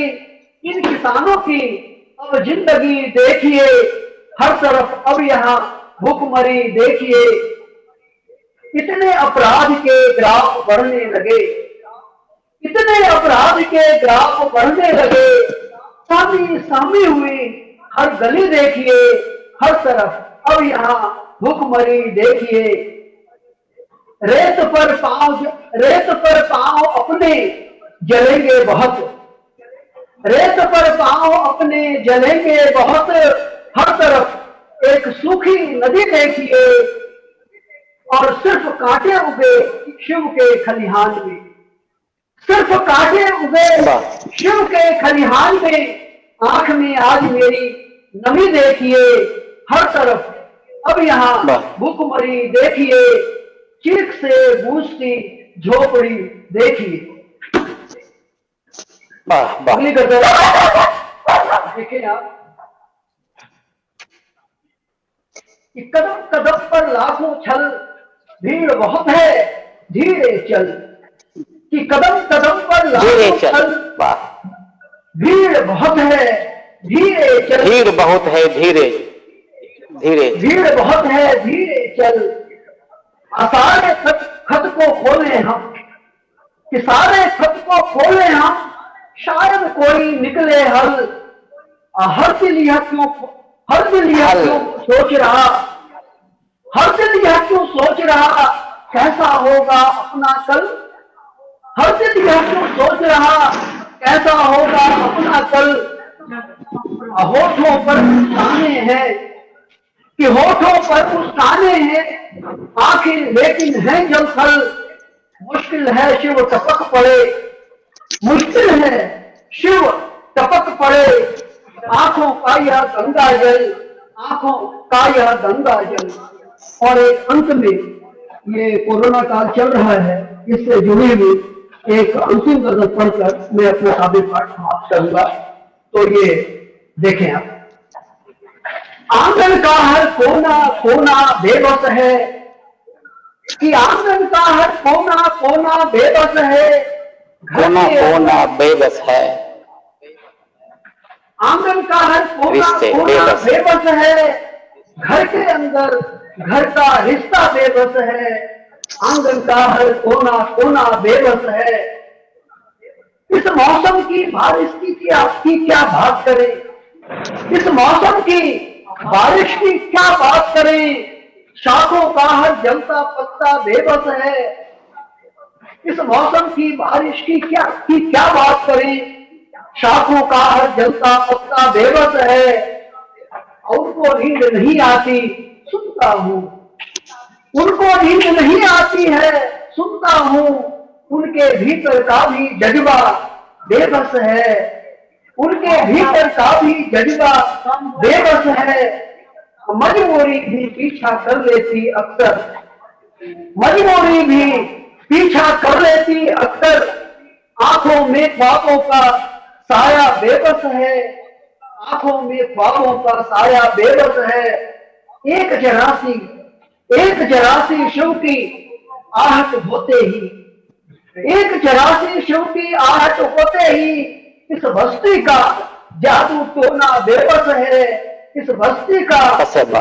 इन किसानों की अब जिंदगी देखिए, हर तरफ अब यहाँ भूखमरी देखिए। इतने अपराध के ग्राफ बढ़ने लगे, इतने अपराध के ग्राफ बढ़ने लगे। सामी सामी हुई हर गली देखिए, हर तरफ अब यहाँ भूखमरी देखिए। रेत पर पांव अपने जलेंगे बहुत, रेत पर पांव अपने जलेंगे बहुत। हर तरफ एक सूखी नदी देखिए, और सिर्फ कांटे उगे शिव के खलिहान में, सिर्फ कांटे उगे शिव के खलिहान में। आंख में आज मेरी नमी देखिए, हर तरफ अब यहाँ भूखमरी देखिए। चीख से गूंजती झोपड़ी देखिए। अगली गजल देखिए आप, कि कदम कदम पर लाखों छल, भीड़ बहुत है धीरे चल। कि कदम कदम पर लाखों छल, भीड़ बहुत है धीरे चल। भीड़ बहुत है धीरे धीरे, भीड़ बहुत है धीरे चल। सारे खत को खोले हम, कि सारे खत को खोले हम, शायद कोई निकले हल। हर दिल यह क्यों सोच रहा, हर दिल यह क्यों सोच रहा, कैसा होगा अपना कल। हर दिल यह क्यों सोच रहा, कैसा होगा अपना कल। होठों पर मुस्काने हैं, कि होठों पर मुस्काने हैं, आखिर लेकिन है जलथल। मुश्किल है शिव टपक पड़े, मुश्किल है शिव टपक पड़े। आंखों का यह गंगा जल, आंखों का यह गंगा जल। और एक अंत में, ये कोरोना काल चल रहा है, इससे जुड़ी हुई एक अंतिम गजल पढ़कर मैं अपना काव्य पाठ समाप्त करूंगा। तो ये देखें आप, आंगन का हर कोना कोना बेबस है, कि आंगन का हर कोना कोना बेबस है। कोना कोना बेबस है, आंगन का हर कोना कोना बेबस है। घर के अंदर घर का रिश्ता बेबस है। आंगन का हर कोना कोना बेबस है। इस मौसम की बारिश की क्या बात करें, इस मौसम की बारिश की क्या बात करें। शाखों का हर जलता पत्ता बेबस है। इस मौसम की बारिश की क्या बात करें। शाखों का हर जलता पत्ता बेबस है। उनको नींद नहीं आती सुनता हूँ, उनको नींद नहीं आती है सुनता हूँ। उनके भीतर का भी जज्बा बेबस है, उनके भीतर का भी जज्बा बेबस है। मजबूरी भी पीछा कर लेती अक्सर, मजबूरी भी पीछा कर लेती अक्सर। आंखों में ख्वाबों का साया बेबस है। आंखों में ख्वाबों का साया बेबस है। एक जरासी शिव की आहट होते ही, एक जरासी शिव की आहट होते ही इस बस्ती का जादू टोना बेबस है। इस बस्ती का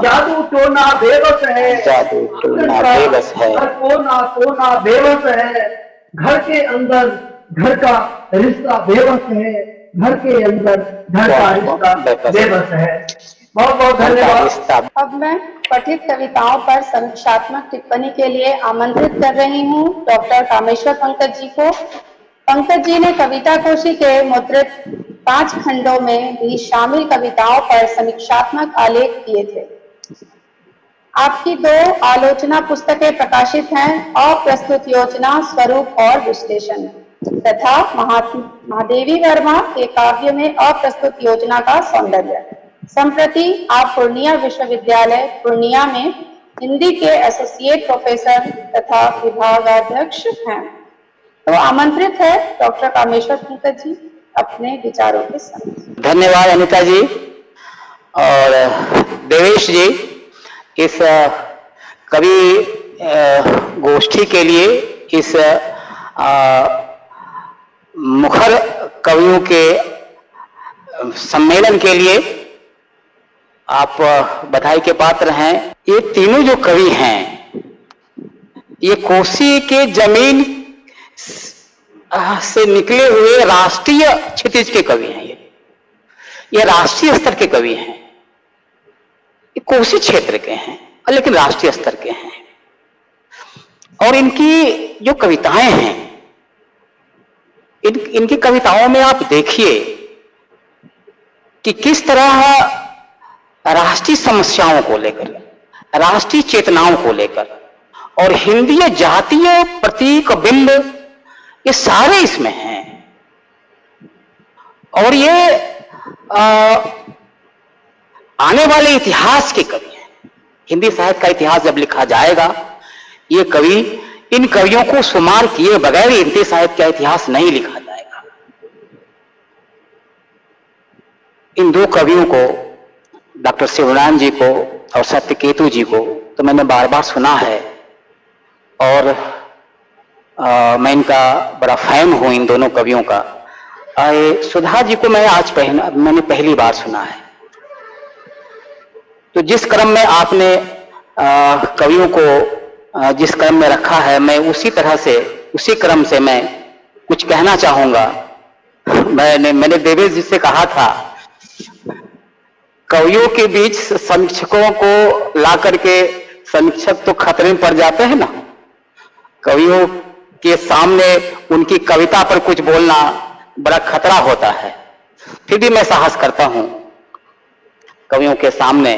जादू टोना बेबस है। जादू टोना बेबस है। कोना कोना बेबस है। घर के अंदर घर का रिश्ता बेबस है। घर के अंदर घर का रिश्ता बेबस है। बहुत बहुत धन्यवाद। अब मैं पठित कविताओं पर समीक्षात्मक टिप्पणी के लिए आमंत्रित कर रही हूँ डॉक्टर कामेश्वर पंकज जी को। पंकज जी ने कविता कोशी के मुद्रित 5 खंडों में भी शामिल कविताओं पर समीक्षात्मक आलेख किए थे। आपकी 2 आलोचना पुस्तकें प्रकाशित हैं, अप्रस्तुत योजना, स्वरूप और विश्लेषण, तथा महादेवी वर्मा के काव्य में अप्रस्तुत योजना का सौंदर्य। संप्रति आप पूर्णिया विश्वविद्यालय पूर्णिया में हिंदी के एसोसिएट प्रोफेसर तथा विभागाध्यक्ष हैं। तो आमंत्रित है डॉक्टर कामेश्वर पंकज जी अपने विचारों के साथ। धन्यवाद अनिता जी और देवेश जी इस कवि गोष्ठी के लिए, इस मुखर कवियों के सम्मेलन के लिए आप बधाई के पात्र हैं। ये तीनों जो कवि हैं ये कोसी के जमीन से निकले हुए राष्ट्रीय क्षितिज के कवि हैं। ये राष्ट्रीय स्तर के कवि हैं। ये कोसी क्षेत्र के हैं लेकिन राष्ट्रीय स्तर के हैं। और इनकी जो कविताएं हैं, इनकी कविताओं में आप देखिए कि किस तरह राष्ट्रीय समस्याओं को लेकर, राष्ट्रीय चेतनाओं को लेकर और हिंदी जातीय प्रतीक बिंब, ये सारे इसमें हैं। और ये आने वाले इतिहास के कवि हैं। हिंदी साहित्य का इतिहास जब लिखा जाएगा, ये कवि, इन कवियों को शुमार किए बगैर हिंदी साहित्य का इतिहास नहीं लिखा जाएगा। इन 2 कवियों को, डॉक्टर शिवनारायण जी को और सत्यकेतु जी को, तो मैंने बार बार सुना है और मैं इनका बड़ा फैन हूं, इन दोनों कवियों का। सुधा जी को मैंने पहली बार सुना है। तो जिस क्रम में आपने कवियों को जिस क्रम में रखा है, मैं उसी क्रम से मैं कुछ कहना चाहूंगा। मैंने देवेश जी से कहा था, कवियों के बीच समीक्षकों को ला करके समीक्षक तो खतरे में पड़ जाते हैं ना। कवियों के सामने उनकी कविता पर कुछ बोलना बड़ा खतरा होता है। फिर भी मैं साहस करता हूं कवियों के सामने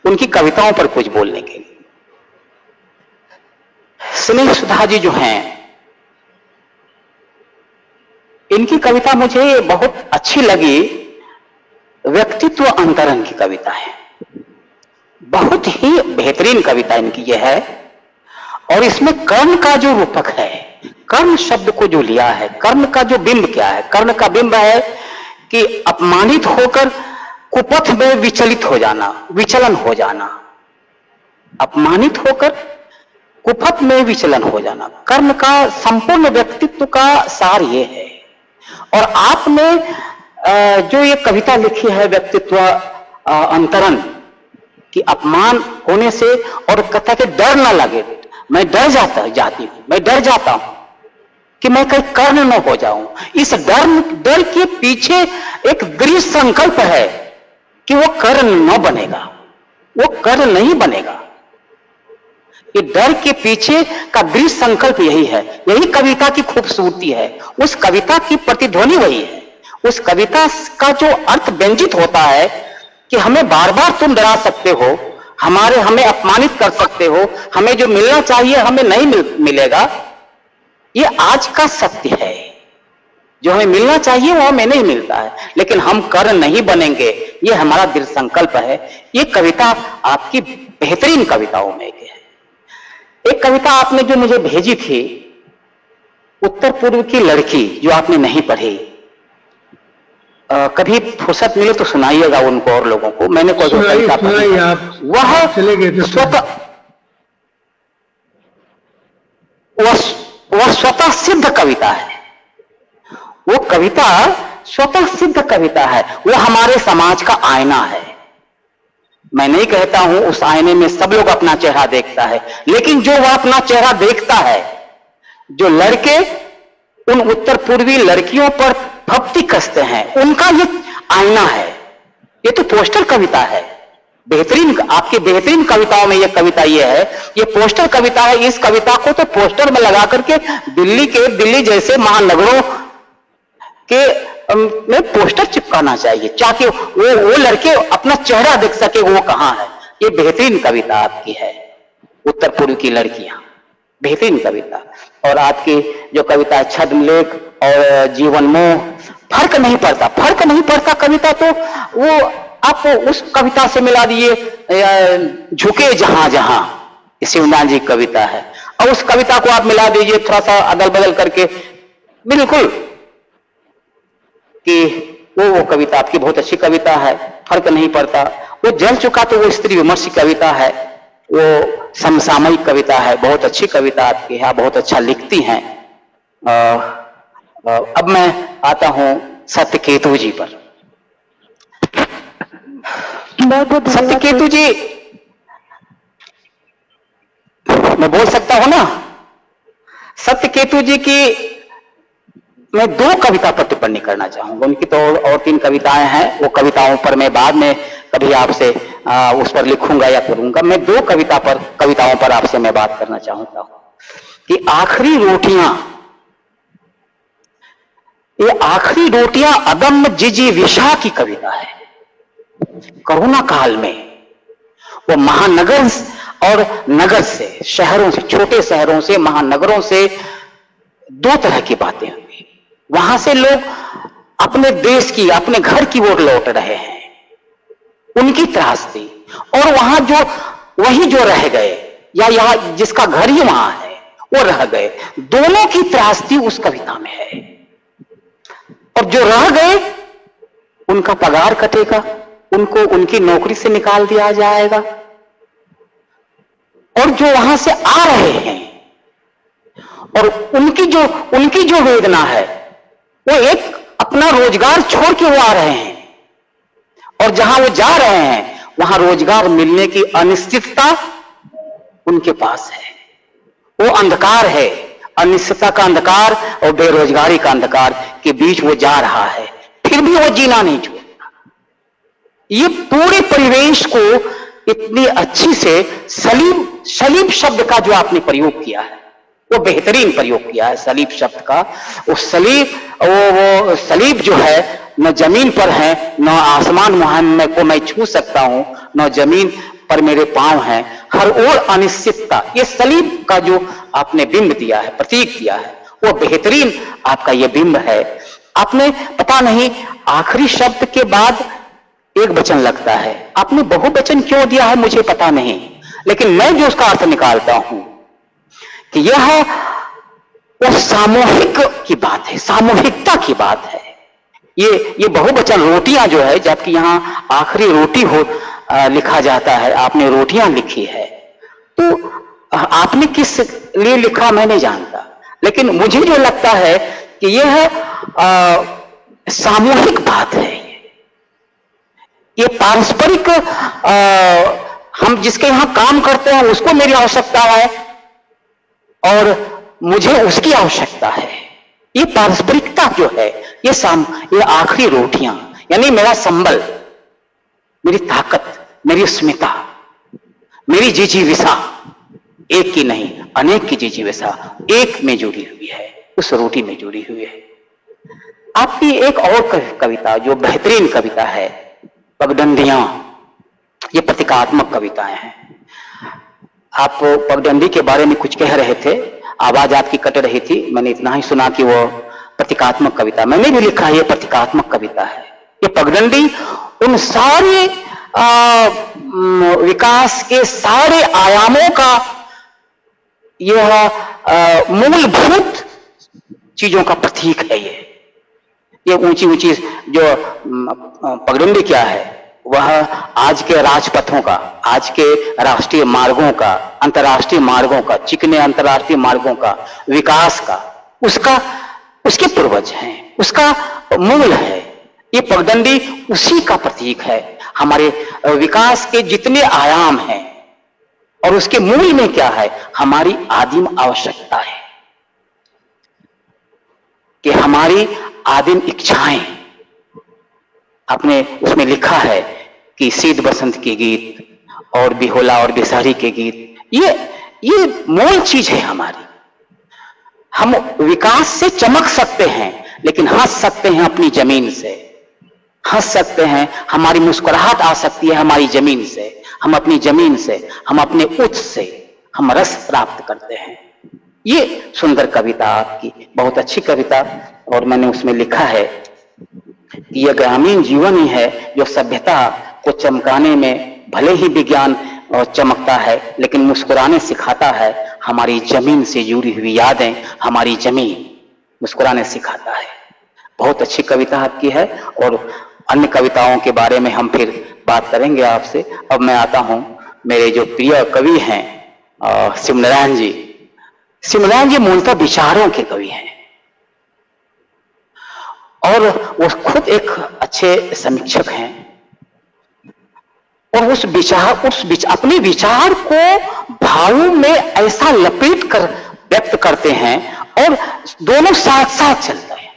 उनकी कविताओं पर कुछ बोलने के लिए। स्नेह सुधा जी जो हैं, इनकी कविता मुझे बहुत अच्छी लगी। व्यक्तित्व अंतरंग की कविता है, बहुत ही बेहतरीन कविता इनकी यह है। और इसमें कर्म का जो रूपक है, कर्म शब्द को जो लिया है, कर्म का जो बिंब क्या है? कर्म का बिंब है कि अपमानित होकर कुपथ में विचलित हो जाना, विचलन हो जाना, अपमानित होकर कुपथ में विचलन हो जाना। कर्म का संपूर्ण व्यक्तित्व का सार ये है। और आपने जो ये कविता लिखी है व्यक्तित्व अंतरण कि अपमान होने से, और कहता कि डर ना लगे, मैं डर जाती हूं, मैं डर जाता हूं कि मैं कहीं कर्ण न हो जाऊं। इस डर के पीछे एक दृढ़ संकल्प है कि वो कर्ण न बनेगा, वो कर्ण नहीं बनेगा। ये डर के पीछे का दृढ़ संकल्प यही है, यही कविता की खूबसूरती है। उस कविता की प्रतिध्वनि वही है। उस कविता का जो अर्थ व्यंजित होता है कि हमें बार बार तुम डरा सकते हो, हमें अपमानित कर सकते हो, हमें जो मिलना चाहिए हमें नहीं मिलेगा। ये आज का सत्य है, जो हमें मिलना चाहिए वो हमें नहीं मिलता है, लेकिन हम कर्ण नहीं बनेंगे, ये हमारा दृढ़ संकल्प है। ये कविता आपकी बेहतरीन कविताओं में है। एक कविता आपने जो मुझे भेजी थी, उत्तर पूर्व की लड़की, जो आपने नहीं पढ़ी, कभी फुर्सत मिले तो सुनाइएगा उनको और लोगों को। मैंने कोई कविता पढ़ी, आप वह चले गए थे स्वतः वह स्वतः सिद्ध कविता है। वो कविता स्वतः सिद्ध कविता है। वो हमारे समाज का आईना है। मैं नहीं कहता हूं उस आईने में सब लोग अपना चेहरा देखता है, लेकिन जो वह अपना चेहरा देखता है, जो लड़के उन उत्तर पूर्वी लड़कियों पर फप्ती कसते हैं, उनका ये आईना है। ये तो पोस्टर कविता है। बेहतरीन, आपकी बेहतरीन कविताओं में ये कविता ये है, ये पोस्टर कविता है। इस कविता को तो पोस्टर में लगा करके दिल्ली जैसे महानगरों के में पोस्टर चिपकाना चाहिए, ताकि वो लड़के अपना चेहरा देख सके वो कहां है। ये बेहतरीन कविता आपकी है, उत्तर पूर्व की लड़कियां, बेहतरीन कविता। और आपकी जो कविता है छद्मलेख और जीवन मोह, फर्क नहीं पड़ता कविता तो वो आप उस कविता से मिला दिए झुके जहां जहां, शिवनाथ जी कविता है, और उस कविता को आप मिला दीजिए थोड़ा सा अदल बदल करके, बिल्कुल कि वो कविता आपकी बहुत अच्छी कविता है, फर्क नहीं पड़ता। वो जल चुका तो वो स्त्री विमर्श कविता है, वो समसामयिक कविता है, बहुत अच्छी कविता आपकी है, आप बहुत अच्छा लिखती हैं। अब मैं आता हूं सत्यकेतु जी पर। सत्यकेतु जी, मैं बोल सकता हूं ना? सत्यकेतु जी की मैं 2 कविता पर टिप्पणी करना चाहूंगा। उनकी तो और 3 कविताएं हैं, वो कविताओं पर मैं बाद में कभी आपसे उस पर लिखूंगा या करूंगा। मैं 2 कविताओं पर आपसे मैं बात करना चाहता हूं कि आखिरी रोटियां अदम्य जिजीविषा की कविता है। कोरोना काल में वो महानगर और नगर से, शहरों से, छोटे शहरों से, महानगरों से 2 तरह की बातें हुई। वहां से लोग अपने देश की, अपने घर की ओर लौट रहे हैं, उनकी त्रासदी, और वहां वही जो रह गए, या यहां जिसका घर ही वहां है वो रह गए, दोनों की त्रासदी उस कविता में है। और जो रह गए उनका पगार कटेगा, उनको उनकी नौकरी से निकाल दिया जाएगा, और जो वहां से आ रहे हैं और उनकी जो वेदना है, वो एक अपना रोजगार छोड़ के वो आ रहे हैं, और जहां वो जा रहे हैं वहां रोजगार मिलने की अनिश्चितता उनके पास है। वो अंधकार है, अनिश्चितता का अंधकार और बेरोजगारी का अंधकार के बीच वो जा रहा है, फिर भी वो जीना नहीं छोड़ता। ये पूरे परिवेश को इतनी अच्छी से सलीब शब्द का जो आपने प्रयोग किया है, वो बेहतरीन प्रयोग किया है सलीब शब्द का। वो सलीब जो है न जमीन पर है, न आसमान को मैं छू सकता हूं, न जमीन पर मेरे पांव हैं, हर ओर अनिश्चितता। ये सलीब का जो आपने बिंब दिया है, प्रतीक दिया है, वो बेहतरीन आपका ये बिंब है। आपने पता नहीं आखिरी शब्द के बाद एक वचन लगता है, आपने बहुवचन क्यों दिया है मुझे पता नहीं, लेकिन मैं जो उसका अर्थ निकालता हूं कि यह वो सामूहिक की बात है, सामूहिकता की बात है। ये बहुवचन रोटियां जो है, जबकि यहां आखिरी रोटी लिखा जाता है, आपने रोटियां लिखी है, तो आपने किस लिए लिखा मैं नहीं जानता, लेकिन मुझे जो लगता है कि यह सामूहिक बात है, ये पारस्परिक, हम जिसके यहां काम करते हैं उसको मेरी आवश्यकता है और मुझे उसकी आवश्यकता है। ये पारस्परिकता जो है, ये आखिरी रोटियां, यानी मेरा संबल, मेरी ताकत, मेरी स्मिता, मेरी जिजीविषा, एक की नहीं अनेक की जिजीविषा एक में जुड़ी हुई है, उस रोटी में जुड़ी हुई है। आपकी एक और कविता जो बेहतरीन कविता है, पगडंडियां, ये प्रतीकात्मक कविताएं हैं। आप पगडंडी के बारे में कुछ कह रहे थे, आवाज आपकी कट रही थी, मैंने इतना ही सुना कि वो प्रतीकात्मक कविता, मैंने भी लिखा है ये प्रतीकात्मक कविता है। ये पगडंडी उन सारे विकास के सारे आयामों का यह मूलभूत चीजों का प्रतीक है। ये ऊंची ऊंची जो पगडंडी क्या है, वह आज के राजपथों का, आज के राष्ट्रीय मार्गों का, अंतर्राष्ट्रीय मार्गों का, चिकने अंतर्राष्ट्रीय मार्गों का, विकास का, उसके पूर्वज हैं, उसका मूल है। ये पगडंडी उसी का प्रतीक है। हमारे विकास के जितने आयाम हैं और उसके मूल में क्या है, हमारी आदिम आवश्यकता है कि हमारी आदिम इच्छाएं। आपने उसमें लिखा है कि शीत बसंत के गीत और बिहोला और बिसारी के गीत, ये मूल चीज है हमारी। हम विकास से चमक सकते हैं, लेकिन हंस सकते हैं अपनी जमीन से, हंस सकते हैं, हमारी मुस्कुराहट आ सकती है हमारी जमीन से, हम अपनी जमीन से, हम अपने उच्च से हम रस प्राप्त करते हैं। ये सुंदर कविता आपकी, बहुत अच्छी कविता। और मैंने उसमें लिखा है कि यह ग्रामीण जीवन ही है जो सभ्यता को चमकाने में भले ही विज्ञान चमकता है, लेकिन मुस्कुराने सिखाता है। हमारी जमीन से जुड़ी हुई यादें, हमारी जमीन मुस्कुराने सिखाता है। बहुत अच्छी कविता आपकी है और अन्य कविताओं के बारे में हम फिर बात करेंगे आपसे। अब मैं आता हूं, मेरे जो प्रिय कवि हैं शिवनारायण जी। शिवनारायण जी मूलतः विचारों के कवि हैं और वो खुद एक अच्छे समीक्षक हैं और अपने विचार को भावों में ऐसा लपेट कर व्यक्त करते हैं और दोनों साथ साथ चलते हैं।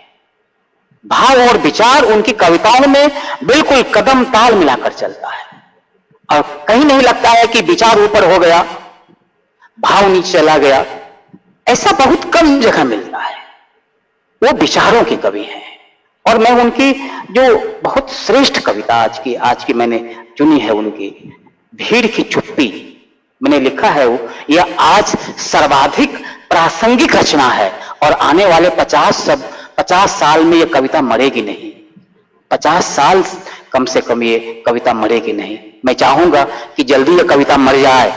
भाव और विचार उनकी कविताओं में बिल्कुल कदम ताल मिलाकर चलता है और कहीं नहीं लगता है कि विचार ऊपर हो गया, भाव नीचे चला गया। ऐसा बहुत कम जगह मिलता है। वो विचारों के कवि हैं और मैं उनकी जो बहुत श्रेष्ठ कविता आज की मैंने चुनी है, उनकी भीड़ की चुप्पी मैंने लिखा है। वो यह आज सर्वाधिक प्रासंगिक रचना है और आने वाले 50 साल में यह कविता मरेगी नहीं। 50 साल कम से कम ये कविता मरेगी नहीं। मैं चाहूंगा कि जल्दी यह कविता मर जाए,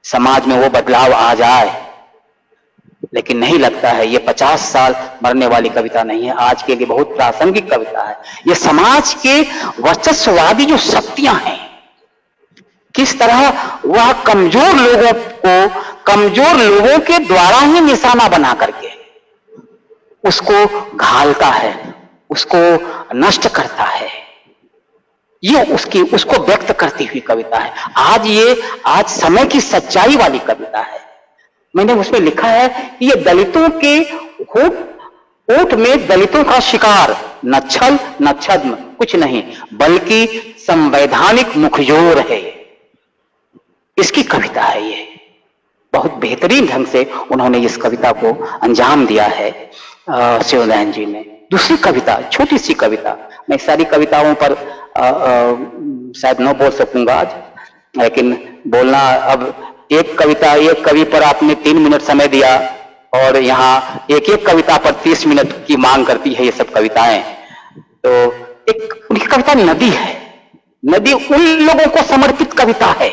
समाज में वो बदलाव आ जाए, लेकिन नहीं लगता है। ये 50 साल मरने वाली कविता नहीं है, आज के लिए बहुत प्रासंगिक कविता है। ये समाज के वर्चस्ववादी जो शक्तियां हैं, किस तरह वह कमजोर लोगों के द्वारा ही निशाना बना करके उसको घालता है, उसको नष्ट करता है। ये उसको व्यक्त करती हुई कविता है। आज समय की सच्चाई वाली कविता है। मैंने उसमें लिखा है कि ये दलितों के होठ में दलितों का शिकार न छल न छद्म कुछ नहीं, बल्कि संवैधानिक मुखजोर है। इसकी कविता है ये। बहुत बेहतरीन ढंग से उन्होंने इस कविता को अंजाम दिया है शिवनारायण जी ने। दूसरी कविता, छोटी सी कविता, मैं सारी कविताओं पर शायद न बोल सकूंगा आज, लेकिन बोलना अब एक कवि पर आपने 3 मिनट समय दिया और यहाँ एक कविता पर 30 मिनट की मांग करती है ये सब कविताएं। तो एक उनकी कविता नदी है। नदी उन लोगों को समर्पित कविता है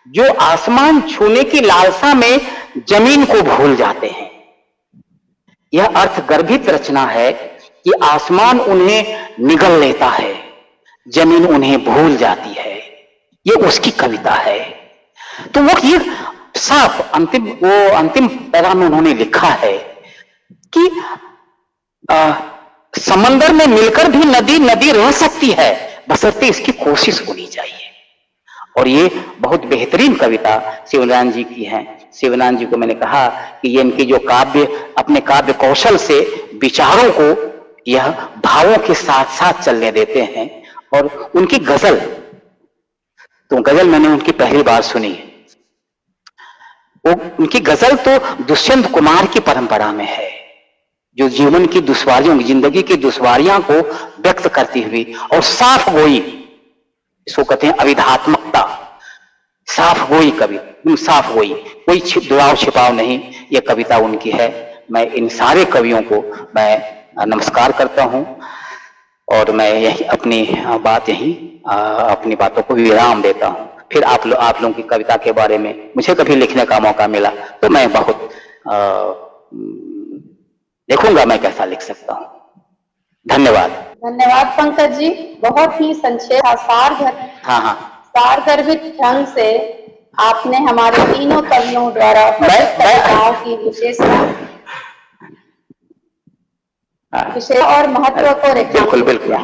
जो आसमान छूने की लालसा में जमीन को भूल जाते हैं। यह अर्थगर्भित रचना है कि आसमान उन्हें निगल लेता है, जमीन उन्हें भूल जाती है। ये उसकी कविता है। तो वो ये साफ अंतिम पैरा में उन्होंने लिखा है कि समंदर में मिलकर भी नदी रह सकती है, बशर्ते इसकी कोशिश होनी चाहिए। और ये बहुत बेहतरीन कविता शिवनारायण जी की है। शिवनारायण जी को मैंने कहा कि ये इनकी जो अपने काव्य कौशल से विचारों को यह भावों के साथ साथ चलने देते हैं। और उनकी गजल मैंने उनकी पहली बार सुनी। उनकी गजल तो दुष्यंत कुमार की परंपरा में है, जो जीवन की दुश्वारियों, जिंदगी की दुश्वारियां को व्यक्त करती हुई और साफ गोई, इसको कहते हैं अविधात्मकता, साफ गोई कवि, साफ गोई, कोई दुराव छिपाव नहीं, ये कविता उनकी है। मैं इन सारे कवियों को मैं नमस्कार करता हूं और मैं अपनी बातों को विराम देता हूं। फिर आप लोगों की कविता के बारे में मुझे कभी लिखने का मौका मिला तो मैं बहुत देखूंगा मैं कैसा लिख सकता हूं। धन्यवाद। धन्यवाद पंकज जी, बहुत ही संक्षेप हाँ। सारगर्भित ढंग से आपने हमारे तीनों कवियों द्वारा कविताओं की विषय और महत्व को रेखांकित बिल्कुल। किया।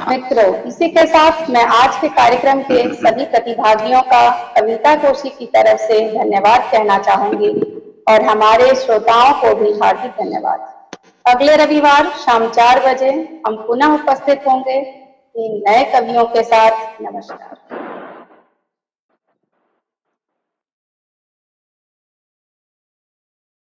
मित्रों, इसी के साथ मैं आज के कार्यक्रम के सभी प्रतिभागियों का कविता कोशी की तरफ से धन्यवाद कहना चाहूंगी और हमारे श्रोताओं को भी हार्दिक धन्यवाद। अगले रविवार शाम 4 बजे हम पुनः उपस्थित होंगे 3 नए कवियों के साथ। नमस्कार।